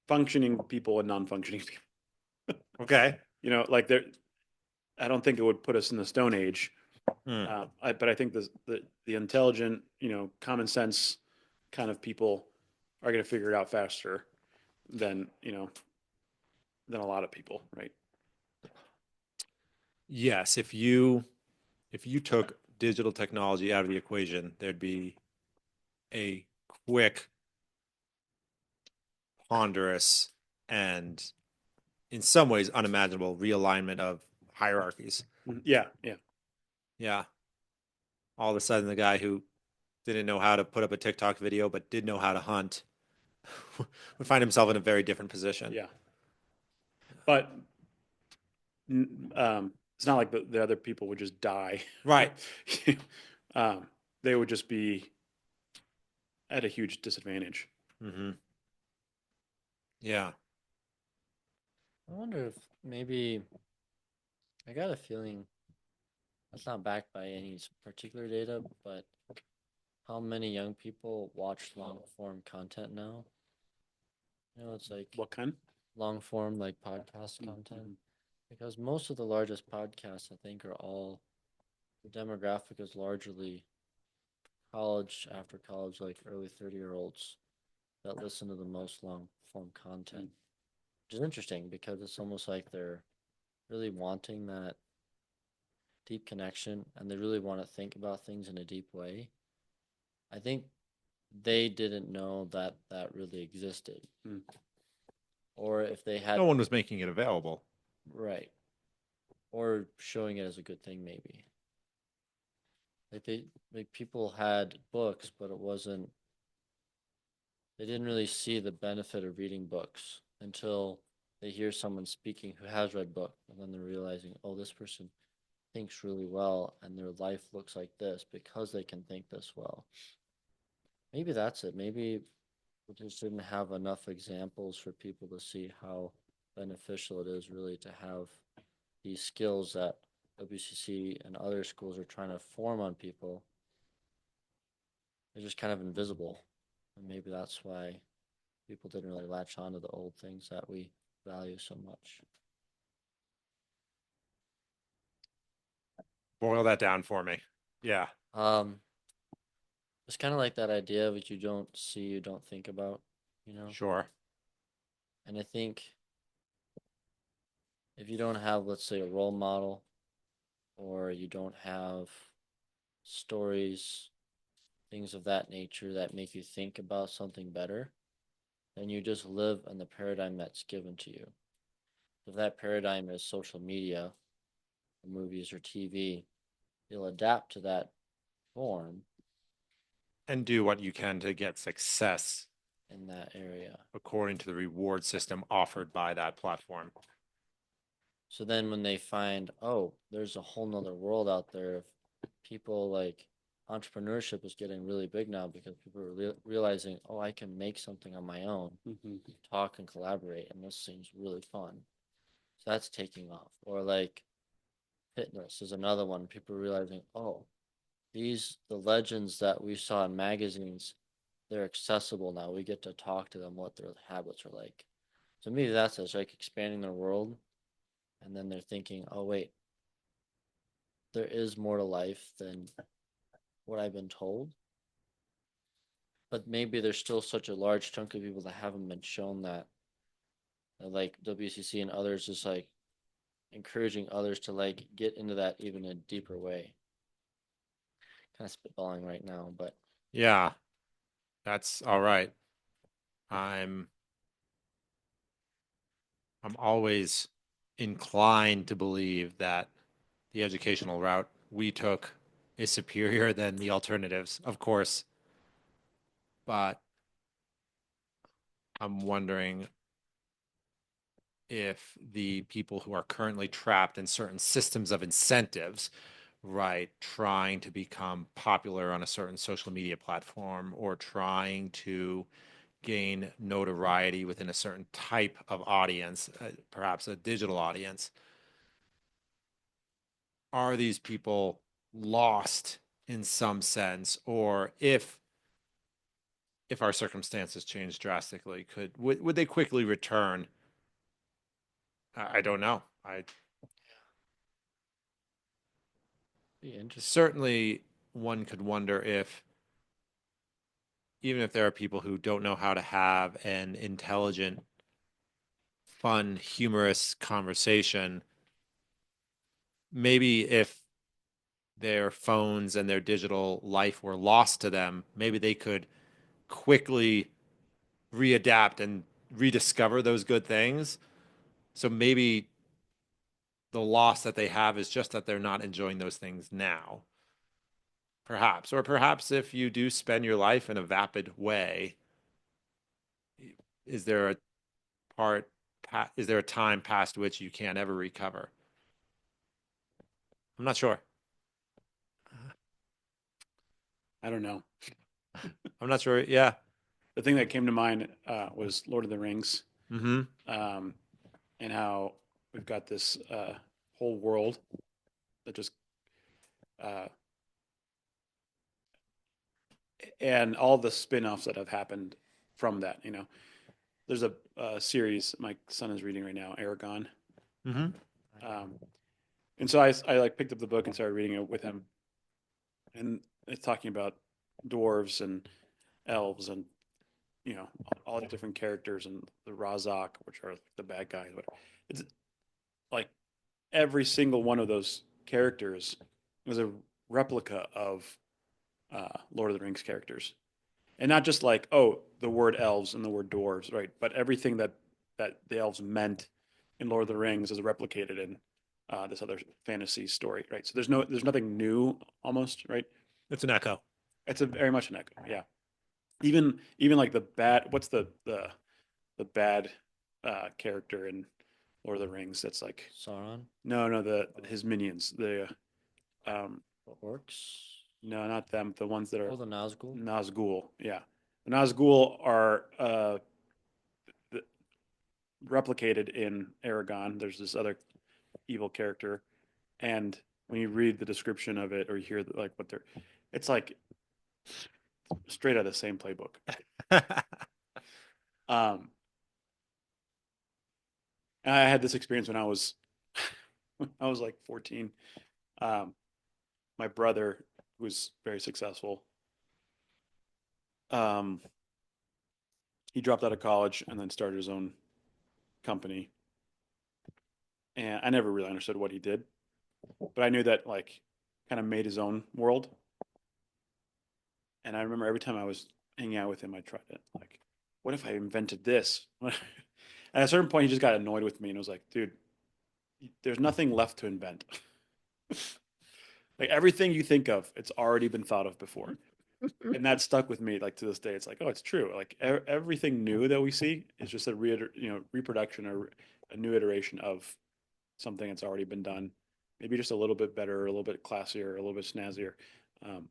functioning people and non-functioning people. Okay. Like, there, I don't think it would put us in the Stone Age. Hmm. But I think the intelligent, common sense kind of people are going to figure it out faster than than a lot of people, right? Yes, if you took digital technology out of the equation, there'd be a quick, ponderous, and in some ways unimaginable realignment of hierarchies. Yeah, yeah, Yeah. All of a sudden, the guy who didn't know how to put up a TikTok video but did know how to hunt would find himself in a very different position. yeah. But it's not like the other people would just die. Right. um, they would just be at a huge disadvantage. Mm-hmm. Yeah. I wonder if maybe I got a feeling that's not backed by any particular data, but how many young people watch long form content now? It's like What kind? long form, like podcast content. Because most of the largest podcasts, I think, are all the demographic is largely college, after college, like early 30-year-olds that listen to the most long form content, which is interesting because it's almost like they're really wanting that deep connection and they really want to think about things in a deep way. I think they didn't know that that really existed. Mm. Or if they had, No one was making it available. right, or showing it as a good thing, maybe. Like people had books, but it wasn't, they didn't really see the benefit of reading books until they hear someone speaking who has read book, and then they're realizing, oh, this person thinks really well, and their life looks like this because they can think this well. Maybe that's it. Maybe we just didn't have enough examples for people to see how beneficial it is really to have these skills that WCC and other schools are trying to form on people. They're just kind of invisible. And maybe that's why people didn't really latch on to the old things that we value so much. Boil that down for me. Yeah, Um, it's kind of like that idea of what you don't see, you don't think about, you know? sure. And I think if you don't have, let's say, a role model, or you don't have stories, things of that nature that make you think about something better, then you just live in the paradigm that's given to you. If that paradigm is social media, or movies, or TV, you'll adapt to that form And do what you can to get success in that area. according to the reward system offered by that platform. So then when they find, oh, there's a whole nother world out there, if people like entrepreneurship is getting really big now because people are realizing, oh, I can make something on my own, talk and collaborate, and this seems really fun. So that's taking off. Or like fitness is another one. People are realizing, oh, the legends that we saw in magazines, they're accessible now. We get to talk to them what their habits are like. To me, that's it. It's like expanding their world, and then they're thinking, oh wait, there is more to life than what I've been told. But maybe there's still such a large chunk of people that haven't been shown that. Like WCC and others is like encouraging others to like get into that even in a deeper way. Kind of spitballing right now, but Yeah, that's all right. I'm I'm always inclined to believe that the educational route we took is superior than the alternatives, of course. But I'm wondering if the people who are currently trapped in certain systems of incentives, right, trying to become popular on a certain social media platform or trying to gain notoriety within a certain type of audience, perhaps a digital audience, are these people lost in some sense, or if our circumstances change drastically, would they quickly return? I don't know. I be interesting. certainly one could wonder if even if there are people who don't know how to have an intelligent, fun, humorous conversation, maybe if their phones and their digital life were lost to them, maybe they could quickly readapt and rediscover those good things. So maybe the loss that they have is just that they're not enjoying those things now. Perhaps. Or perhaps if you do spend your life in a vapid way, is there a part, is there a time past which you can't ever recover? I'm not sure. I don't know. I'm not sure. Yeah. The thing that came to mind was Lord of the Rings, Mm-hmm. um, and how we've got this whole world that just uh, and all the spin-offs that have happened from that. There's a series my son is reading right now, Aragon, Mm-hmm. um, and so I like picked up the book and started reading it with him, and it's talking about dwarves and elves and all the different characters and the Razak, which are the bad guys. But it's like every single one of those characters was a replica of Lord of the Rings characters, and not just like, oh, the word elves and the word dwarves, right? But everything that the elves meant in Lord of the Rings is replicated in this other fantasy story, right? So there's nothing new almost, right? It's an echo. It's a very much an echo, yeah. Even like the bad, what's the bad character in Lord of the Rings. That's like Sauron, no, the his minions. The the orcs, no, not them. The ones that are oh, the Nazgul. Nazgul. Yeah, the Nazgul are the, replicated in Aragon. There's this other evil character, and when you read the description of it or you hear like what they're, it's like straight out of the same playbook. Um, and I had this experience when I was when I was like 14. Um, my brother was very successful. Um, he dropped out of college and then started his own company. And I never really understood what he did, but I knew that like kind of made his own world. And I remember every time I was hanging out with him, I tried it. Like, what if I invented this? And at a certain point, he just got annoyed with me and was like, dude, there's nothing left to invent. Like everything you think of, it's already been thought of before. And that stuck with me like to this day. It's like, oh, it's true. Like everything new that we see is just a reproduction or a new iteration of something that's already been done. Maybe just a little bit better, a little bit classier, a little bit snazzier. Um,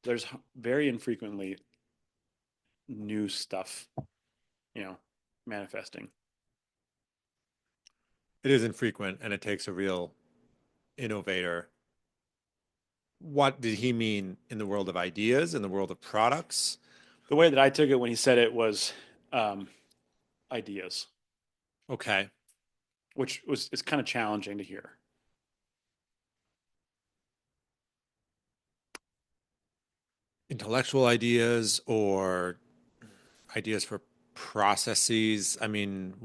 there's very infrequently new stuff, you know, manifesting. It is infrequent, and it takes a real innovator. What did he mean in the world of ideas, in the world of products? The way that I took it when he said it was um, ideas, Okay. which was it's kind of challenging to hear. Intellectual ideas or ideas for processes. I mean,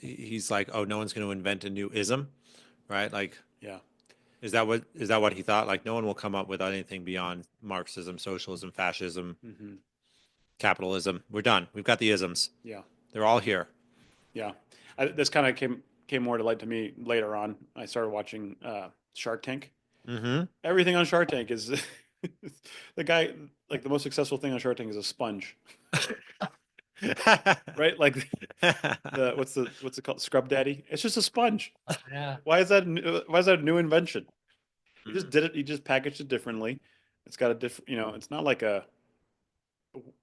he's like, oh, no one's going to invent a new ism, right? Like, Yeah. is that what he thought? Like, no one will come up with anything beyond Marxism, socialism, fascism, Hmm. capitalism. We're done. We've got the isms. Yeah. They're all here. Yeah. This kind of came more to light to me later on. I started watching Shark Tank. Mm-hmm. Everything on Shark Tank is the guy like the most successful thing on Shark Tank is a sponge, right? Like the what's it called? Scrub Daddy. It's just a sponge. Yeah. Why is that a new invention? He just did it. He just packaged it differently. It's got a different. It's not like a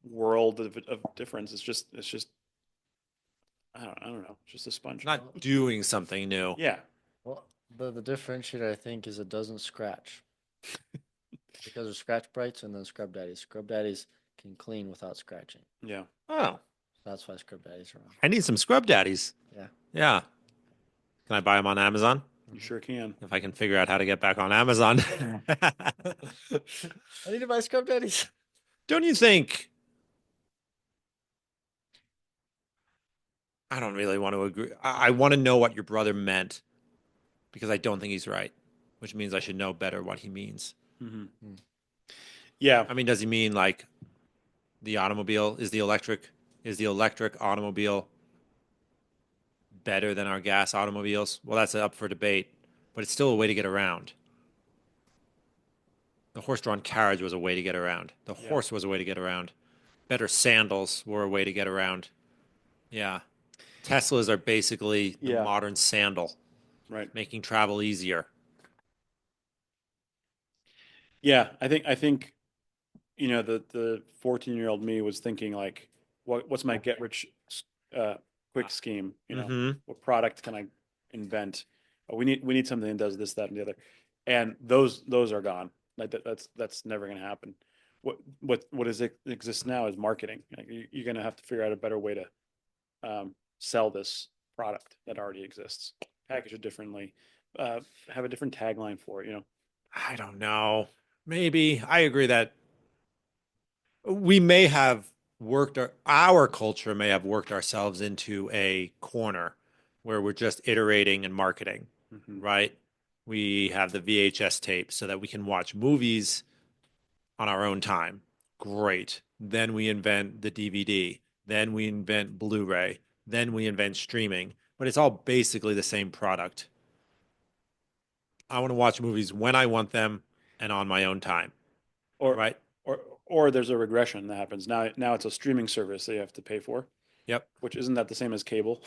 world of difference. It's just I don't know. It's just a sponge. Not doing something new. Yeah. Well, the differentiator I think is it doesn't scratch because there's scratch brights and then scrub daddies. Scrub daddies can clean without scratching. Yeah. Oh, That's why scrub daddies are on. I need some scrub daddies. Yeah. Yeah. Can I buy them on Amazon? You sure can. If I can figure out how to get back on Amazon. I need to buy scrub daddies. Don't you think? I don't really want to agree. I want to know what your brother meant because I don't think he's right, which means I should know better what he means. Hmm. Hmm. Yeah. I mean, does he mean like the automobile is the electric automobile better than our gas automobiles? Well, that's up for debate, but it's still a way to get around. The horse-drawn carriage was a way to get around. The Yeah. horse was a way to get around. Better sandals were a way to get around. Yeah. Teslas are basically the Yeah. modern sandal, Right. making travel easier. Yeah. I think the 14-year-old me was thinking like, what's my get rich uh, quick scheme? Mm-hmm. What product can I invent? Oh, we need something that does this, that, and the other, and those are gone. Like that's never going to happen. What exists now is marketing. Like you're going to have to figure out a better way to sell this product that already exists, package it differently, have a different tagline for it. I don't know. Maybe I agree that we may have our culture may have worked ourselves into a corner where we're just iterating and marketing, Hmm. right? We have the VHS tape so that we can watch movies on our own time. Great. Then we invent the DVD. Then we invent Blu-ray. Then we invent streaming. But it's all basically the same product. I want to watch movies when I want them and on my own time, Or right? or there's a regression that happens now. Now it's a streaming service that you have to pay for, Yep. which isn't that the same as cable?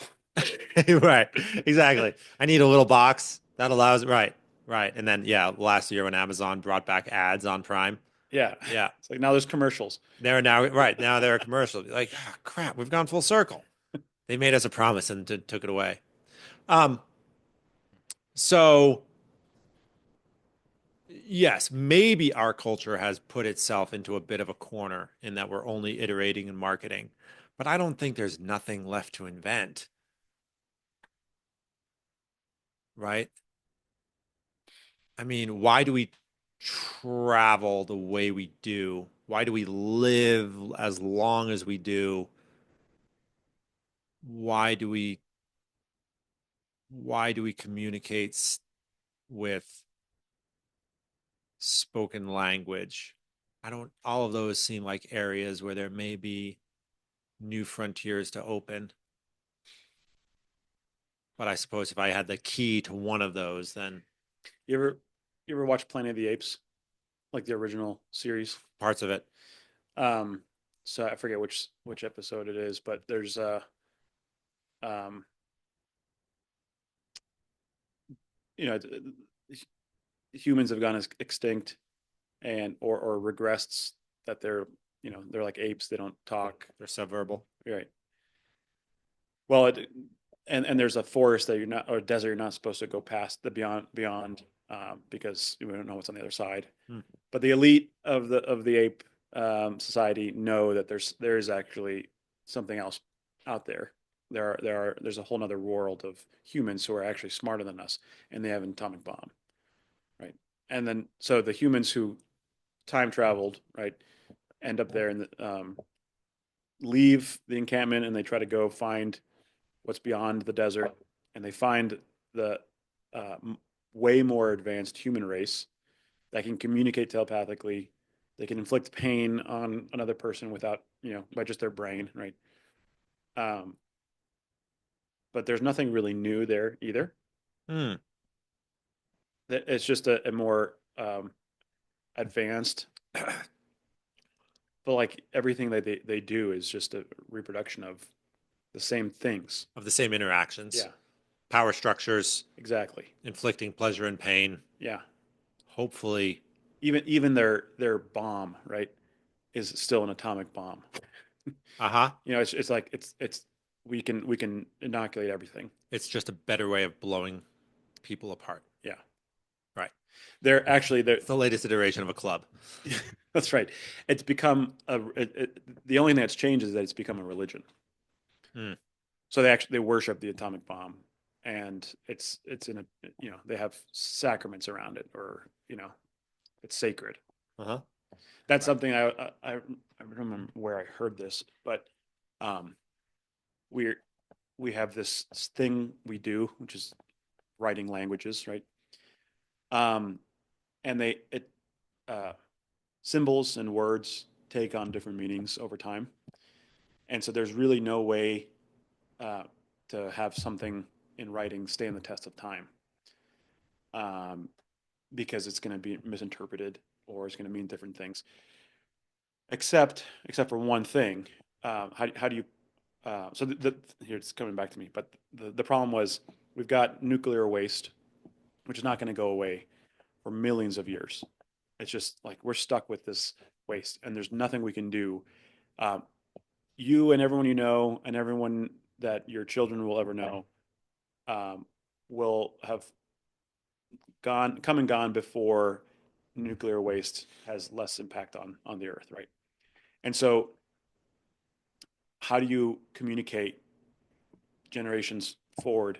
Right. Exactly. I need a little box that allows, right. Right. And then, yeah, last year when Amazon brought back ads on Prime. Yeah. Yeah. It's like now there's commercials. They're now, right. Now they're a commercial. Like, ah, crap, we've gone full circle. They made us a promise and took it away. Um, so yes, maybe our culture has put itself into a bit of a corner in that we're only iterating in marketing, but I don't think there's nothing left to invent, right? I mean, why do we travel the way we do? Why do we live as long as we do? Why do we communicate with spoken language? I don't, all of those seem like areas where there may be new frontiers to open. But I suppose if I had the key to one of those, then You ever you ever watch Planet of the Apes, like the original series? parts of it. Um, so I forget which episode it is, but there's um, you know, humans have gone extinct and or regressed that they're like apes. They don't talk. They're subverbal. Right. Well, and there's a forest that you're not or a desert you're not supposed to go past the beyond because we don't know what's on the other side. Hmm. But the elite of the ape society know that there is actually something else out there. There's a whole nother world of humans who are actually smarter than us, and they have an atomic bomb, right? And then so the humans who time traveled, right, end up there and leave the encampment and they try to go find what's beyond the desert, and they find the uh, way more advanced human race that can communicate telepathically. They can inflict pain on another person without, by just their brain, right? Um, but there's nothing really new there either. Hmm. It's just a more advanced, but like everything that they do is just a reproduction of the same things. Of the same interactions, Yeah, power structures, exactly. inflicting pleasure and pain. Yeah. Hopefully, Even their bomb, right, is still an atomic bomb. uh-huh. It's like it's we can inoculate everything. It's just a better way of blowing people apart. Yeah. Right. They're It's the latest iteration of a club. that's right. It's become the only thing that's changed is that it's become a religion. Hmm. So they worship the atomic bomb, and it's in a they have sacraments around it, or it's sacred. Uh-huh. That's something I remember where I heard this, but um, we're we have this thing we do, which is writing languages, right? Um, and uh, symbols and words take on different meanings over time, and so there's really no way uh, to have something in writing stand the test of time, um, because it's going to be misinterpreted or it's going to mean different things. Except for one thing. How do you so here it's coming back to me, but the problem was we've got nuclear waste, which is not going to go away for millions of years. It's just like we're stuck with this waste, and there's nothing we can do. Um, you and everyone you know, and everyone that your children will ever know, um, will have come and gone before nuclear waste has less impact on the earth, right? And so, how do you communicate generations forward?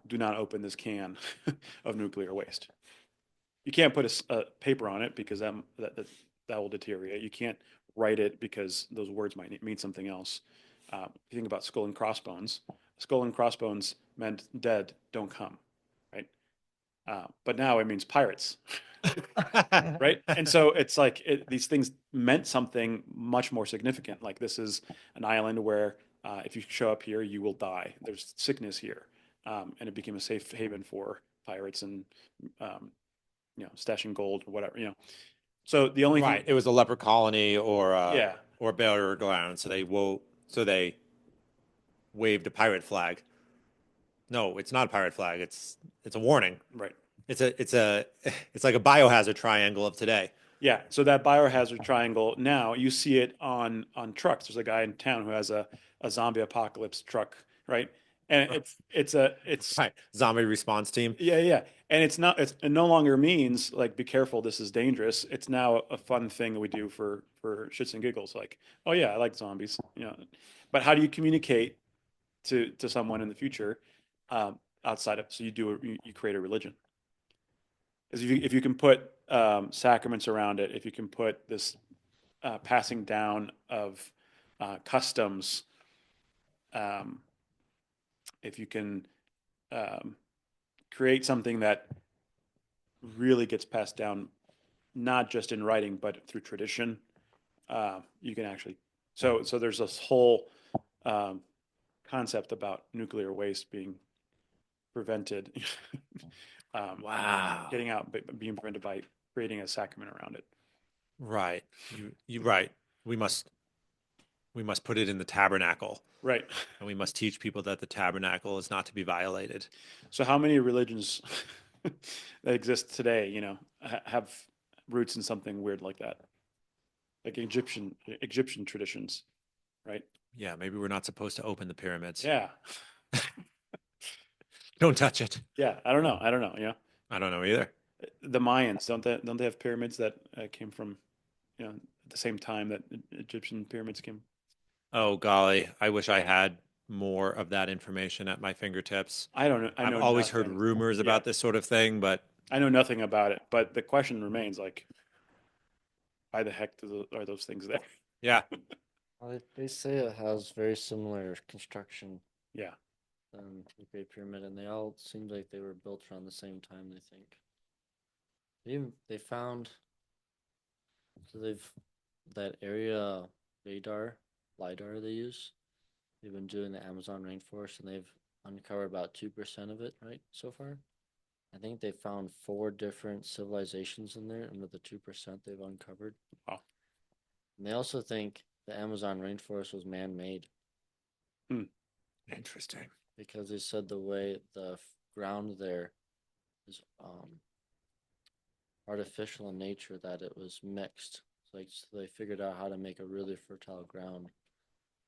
Do not open this can of nuclear waste. You can't put a paper on it because that will deteriorate. You can't write it because those words might mean something else. If you think about skull and crossbones meant dead, don't come, right? But now it means pirates, right? And so it's like these things meant something much more significant. Like this is an island where if you show up here, you will die. There's sickness here, and it became a safe haven for pirates and um, stashing gold or whatever. So the only Right. thing, It was a leper colony yeah, or burial ground, so they waved a pirate flag. No, it's not a pirate flag. It's a warning. Right. It's like a biohazard triangle of today. Yeah. So that biohazard triangle, now you see it on trucks. There's a guy in town who has a zombie apocalypse truck, right? And it's Right. Zombie response team. yeah, yeah. And it no longer means like be careful, this is dangerous. It's now a fun thing that we do for shits and giggles. Like, oh yeah, I like zombies. But how do you communicate to someone in the future outside of, so you create a religion. Because if you can put sacraments around it, if you can put this passing down of customs, um, if you can um, create something that really gets passed down, not just in writing, but through tradition, you can actually. So there's this whole um, concept about nuclear waste being prevented, um, Wow. getting out, but being prevented by creating a sacrament around it. Right. You right. We must we must put it in the tabernacle, Right. and we must teach people that the tabernacle is not to be violated. So how many religions that exist today, have roots in something weird like that, like Egyptian traditions, right? Yeah, maybe we're not supposed to open the pyramids. Yeah, Don't touch it. yeah. I don't know. I don't know. I don't know either. The Mayans, don't they have pyramids that came from at the same time that Egyptian pyramids came? Oh golly, I wish I had more of that information at my fingertips. I don't know. I I've know always heard nothing. rumors Yeah, about this sort of thing, but I know nothing about it. But the question remains, like, why the heck are those things there? yeah, Well, they say it has very similar construction Yeah. than the Great Pyramid, and they all seemed like they were built around the same time, they think. They found so they've that area radar lidar they use. They've been doing the Amazon rainforest, and they've uncovered about 2% of it, right, so far. I think they found four different civilizations in there under the 2% they've uncovered. Wow. And they also think the Amazon rainforest was man-made Hmm. interesting. because they said the way the ground there is artificial in nature, that it was mixed. Like, so they figured out how to make a really fertile ground,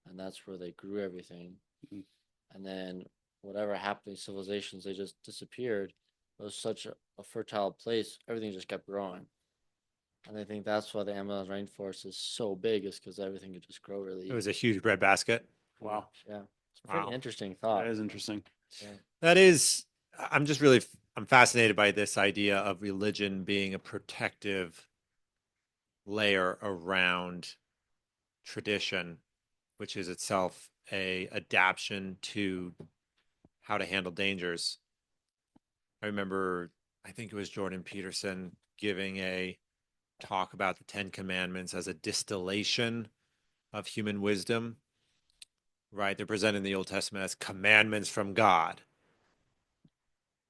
and that's where they grew everything. Mhm. And then whatever happened to civilizations, they just disappeared. It was such a fertile place, everything just kept growing. And I think that's why the Amazon rainforest is so big, is because everything could just grow really It was easy. a huge breadbasket. Wow. Yeah, it's a pretty Wow. interesting That thought. is interesting. Yeah. That is, I'm just really, I'm fascinated by this idea of religion being a protective layer around tradition, which is itself a adaptation to how to handle dangers. I remember, I think it was Jordan Peterson giving a talk about the Ten Commandments as a distillation of human wisdom, right? They're presented in the Old Testament as commandments from God.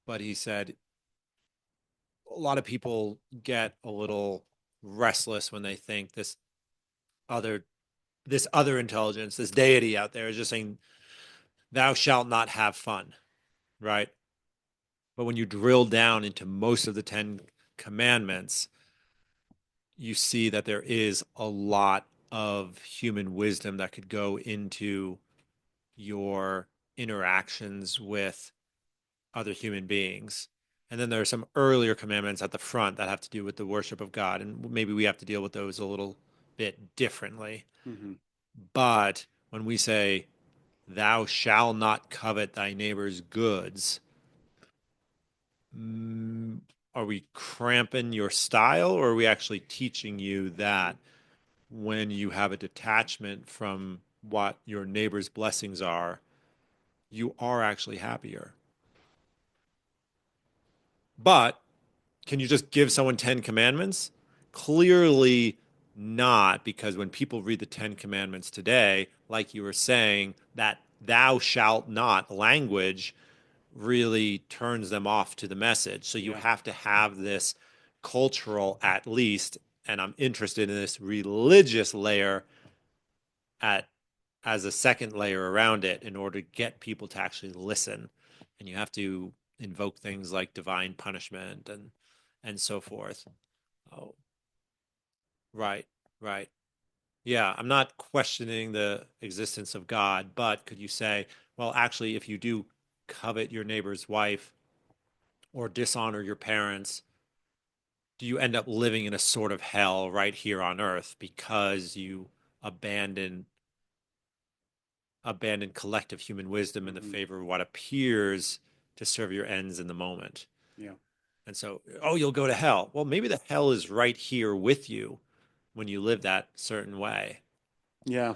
But he said a lot of people get a little restless when they think other this other intelligence, this deity out there is just saying, thou shalt not have fun, right? But when you drill down into most of the Ten Commandments, you see that there is a lot of human wisdom that could go into your interactions with other human beings. And then there are some earlier commandments at the front that have to do with the worship of God. And maybe we have to deal with those a little bit differently. Hmm. But when we say, thou shalt not covet thy neighbor's goods, are we cramping your style, or are we actually teaching you that when you have a detachment from what your neighbor's blessings are, you are actually happier? But can you just give someone 10 commandments? Clearly not, because when people read the 10 commandments today, like you were saying, that thou shalt not language really turns them off to the message. So you Yeah. have to have this cultural, at least, and I'm interested in this religious layer at as a second layer around it in order to get people to actually listen and you have to invoke things like divine punishment and so forth. Oh, right, right. Yeah, I'm not questioning the existence of God, but could you say, well, actually, if you do covet your neighbor's wife or dishonor your parents, do you end up living in a sort of hell right here on earth because you abandon abandon collective human wisdom in the Mm-hmm. favor of what appears to serve your ends in the moment? Yeah. And so, oh, you'll go to hell. Well, maybe the hell is right here with you when you live that certain way. Yeah.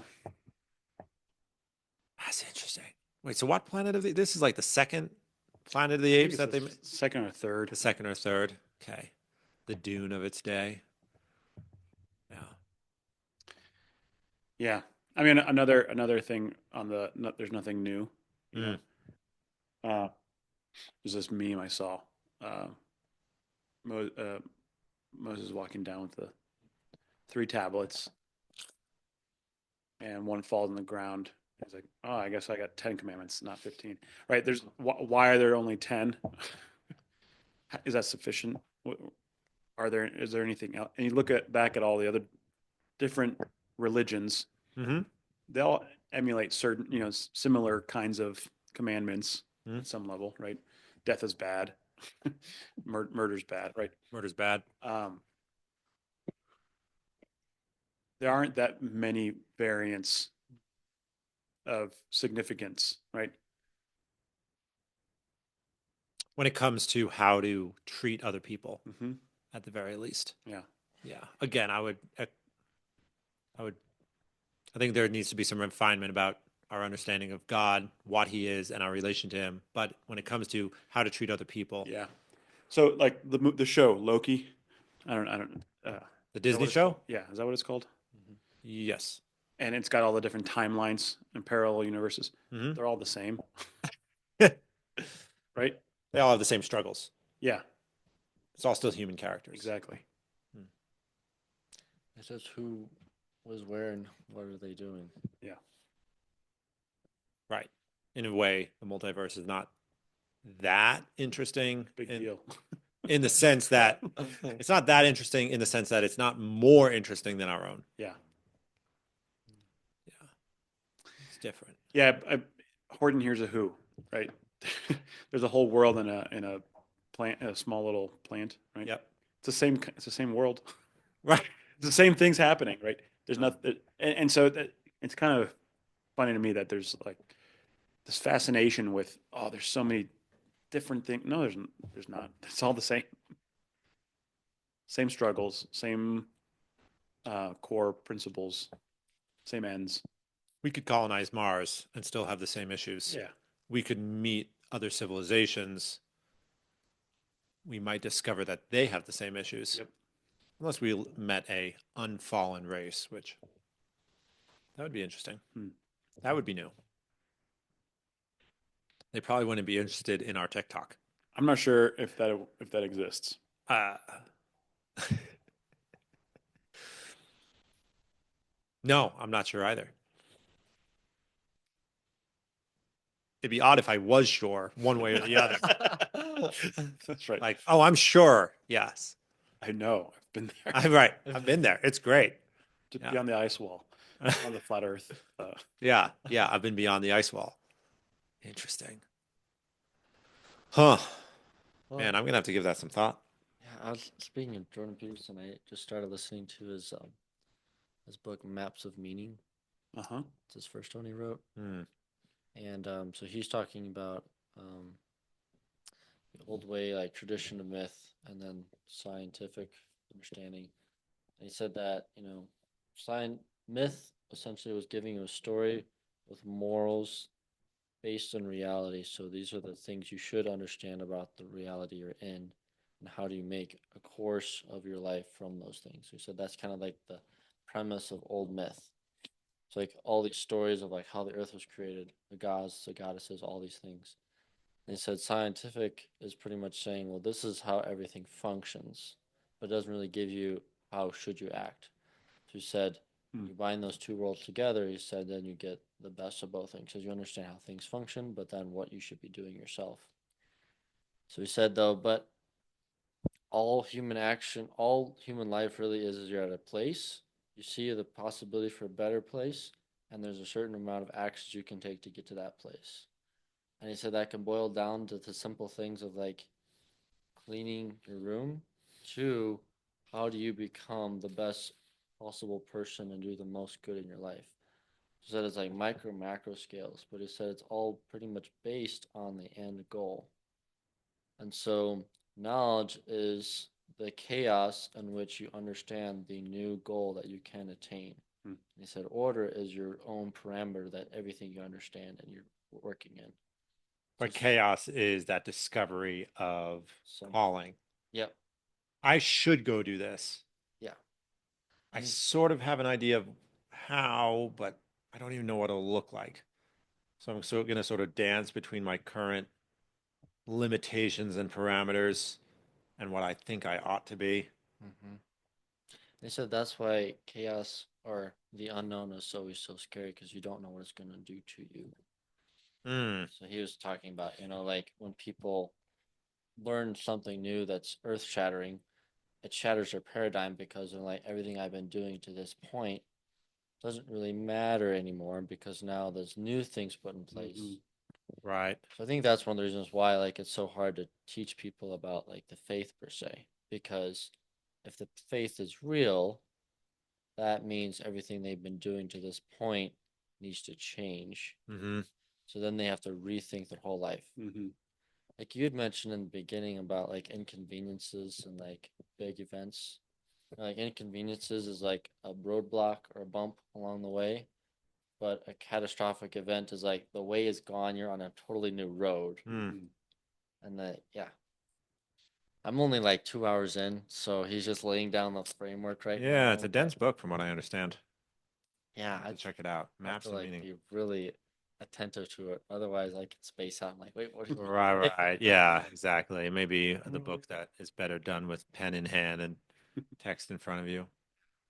That's interesting. Wait, so what planet of this is like the second Planet of the I think Apes it's that the they second or third. the second or third? Okay. The Dune of its day. Yeah. Yeah. I mean, another thing on the no, there's nothing new. You Mm. know, uh, there's this meme I saw. Uh, Mo Moses walking down with the three tablets, and one falls on the ground. He's like, "Oh, I guess I got 10 commandments, not 15." Right? There's why are there only 10? Is that sufficient? Is there anything else? And you look at back at all the other different religions, Mm-hmm. they all emulate certain, similar kinds of commandments Mm-hmm. at some level, right? Death is bad, murder's bad, right? Murder's bad. Um, there aren't that many variants of significance, right? When it comes to how to treat other people, Mm-hmm. at the very least. Yeah. Yeah. Again, I would, I think there needs to be some refinement about our understanding of God, what He is, and our relation to Him. But when it comes to how to treat other people, Yeah. So like the show Loki, I don't. the Is that Disney what it's called? show, Yeah, is that what it's called? yes. And it's got all the different timelines and parallel universes. Mm-hmm. They're all the same, They right? all have the same struggles. Yeah, It's all still human characters. exactly. Hmm. It's just who was where and what are they doing. Yeah. Right. In a way, the multiverse is not that interesting Big deal. in the sense that it's not that interesting in the sense that it's not more interesting than our own. Yeah. Yeah. It's different. Yeah. Horton here's a who, right? There's a whole world in a plant, a small little plant, right? Yep. It's the same world. Right. It's the same things happening, right? There's nothing, and so it's kind of funny to me that there's like this fascination with, oh, there's so many different things. No, there's not. It's all the same. Same struggles, same core principles, same ends. We could colonize Mars and still have the same issues. Yeah. We could meet other civilizations. We might discover that they have the same issues. Yep. Unless we met a unfallen race, which that would be interesting. Hmm. That would be new. They probably wouldn't be interested in our TikTok. I'm not sure if that exists. Uh, no, I'm not sure either. It'd be odd if I was sure one way or the other. That's right. Like, oh, I'm sure. Yes. I know. I've been there. I'm right. I've been there. It's great. To Yeah. beyond the ice wall, on the flat Earth. Yeah. Yeah. I've been beyond the ice wall. Interesting. Huh. Well, Man, I'm going to have to give that some thought. yeah, I was speaking of Jordan Peterson. I just started listening to his book Maps of Meaning. Uh-huh. It's his first one he wrote, Hmm. and so he's talking about the old way, like tradition of myth, and then scientific understanding. And he said that myth essentially was giving you a story with morals based on reality. So these are the things you should understand about the reality you're in, and how do you make a course of your life from those things. So he said that's kind of like the premise of old myth. It's like all these stories of like how the earth was created, the gods, the goddesses, all these things. And he said scientific is pretty much saying, well, this is how everything functions, but it doesn't really give you how should you act. So he said, Hmm. you bind those two worlds together, he said, then you get the best of both things because you understand how things function, but then what you should be doing yourself. So he said though, but all human action, all human life really is you're at a place, you see the possibility for a better place, and there's a certain amount of actions you can take to get to that place. And he said that can boil down to the simple things of like cleaning your room to how do you become the best possible person and do the most good in your life. He said it's like micro macro scales, but he said it's all pretty much based on the end goal. And so knowledge is the chaos in which you understand the new goal that you can attain. Hmm. He said order is your own parameter that everything you understand and you're working in. But chaos is that discovery of So, calling. yep. I should go do this. Yeah. I sort of have an idea of how, but I don't even know what it'll look like. So I'm going to sort of dance between my current limitations and parameters and what I think I ought to be. Mm-hmm. They said that's why chaos or the unknown is always so scary because you don't know what it's going to do to you. Mm. So he was talking about, like when people learn something new that's earth shattering, it shatters their paradigm because they're like, everything I've been doing to this point doesn't really matter anymore because now there's new things put in place. Mm-hmm. Right. So I think that's one of the reasons why like it's so hard to teach people about like the faith per se, because if the faith is real, that means everything they've been doing to this point needs to change. Mm-hmm. So then they have to rethink their whole life. Mm-hmm. Like you had mentioned in the beginning about like inconveniences and like big events. Like inconveniences is like a roadblock or a bump along the way, but a catastrophic event is like the way is gone, you're on a totally new road. Mm. And yeah. I'm only like 2 hours in, so he's just laying down the framework right now. Yeah, it's a dense book from what I understand. Yeah, I'd check it out. I have Maps to and like meaning. be really attentive to it. Otherwise, I can space out. I'm like, wait, what? Right. Yeah, exactly. Maybe the book that is better done with pen in hand and text in front of you.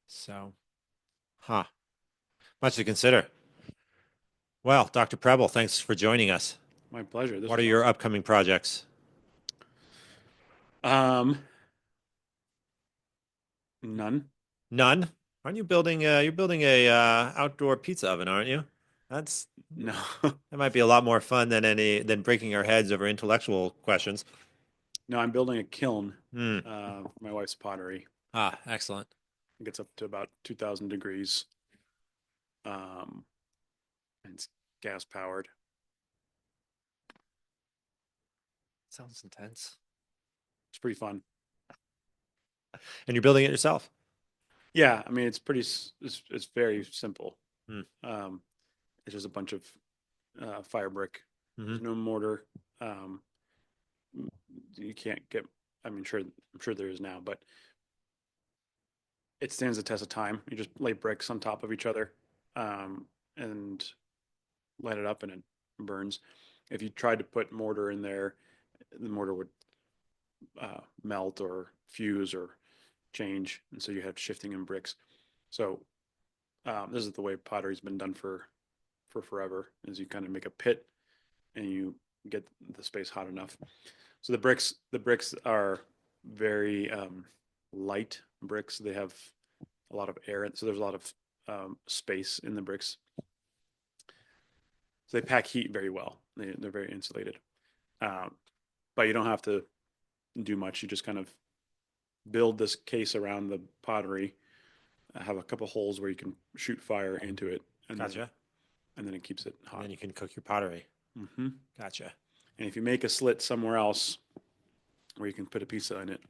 So, much to consider. Well, Dr. Preble, thanks for joining us. My pleasure. What are your upcoming projects? None. None? Aren't you building you're building a outdoor pizza oven, aren't you? That's No. that might be a lot more fun than breaking our heads over intellectual questions. No, I'm building a kiln. Hmm. For my wife's pottery. Excellent. It gets up to about 2,000 degrees. And it's gas powered. Sounds intense. It's pretty fun. And you're building it yourself? Yeah, I mean it's it's very simple. Hmm. It's just a bunch of fire brick. Mhm. There's no mortar. You can't get. I'm sure there is now, but it stands the test of time. You just lay bricks on top of each other, and light it up, and it burns. If you tried to put mortar in there, the mortar would melt or fuse or change, and so you have shifting in bricks. So this is the way pottery's been done for forever. Is you kind of make a pit and you get the space hot enough. So the bricks are very light bricks. They have a lot of air, so there's a lot of space in the bricks. So they pack heat very well. They're very insulated, but you don't have to do much. You just kind of build this case around the pottery, have a couple holes where you can shoot fire into it, and Gotcha. then it keeps it hot. And then you can cook your pottery. Mm-hmm. Gotcha. And if you make a slit somewhere else where you can put a pizza in it,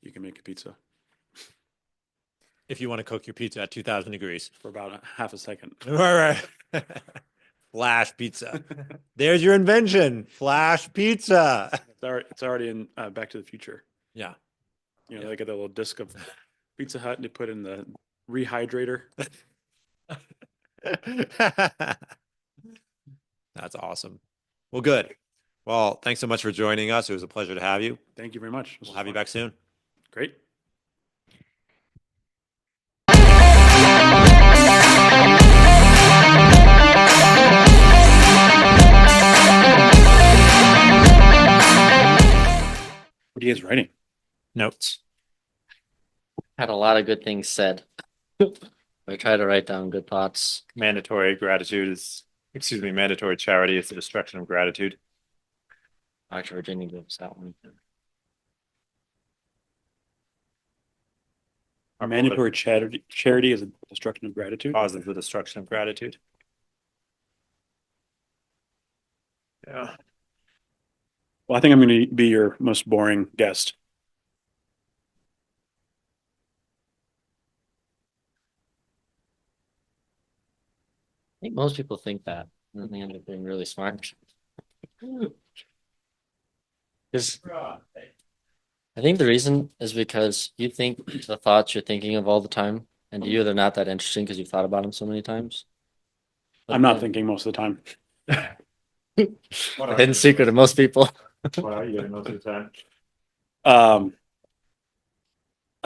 you can make a pizza If you want to cook your pizza at 2,000 degrees. for about half a second. All right. Flash pizza. There's your invention. Flash pizza. It's already in Back to the Future. Yeah. They get the little disc of Pizza Hut and they put in the rehydrator. That's awesome. Well, good. Well, thanks so much for joining us. It was a pleasure to have you. Thank you very much. We'll have you back soon. Great. you guys writing? Notes. Had a lot of good things said. I try to write down good thoughts. Mandatory charity is the destruction of gratitude. Dr. Virginia gives that one. Mandatory charity is a destruction of gratitude. Causes the destruction of gratitude. Yeah. Well, I think I'm going to be your most boring guest. I think most people think that, and then they end up being really smart. Because I think the reason is because you think the thoughts you're thinking of all the time, and to you they're not that interesting because you've thought about them so many times. But I'm not then- thinking most of the time. the hidden secret of most people. What are you doing most of the time? I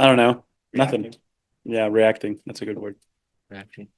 don't know. Nothing. Reacting. Yeah, reacting. That's a good word. Reacting.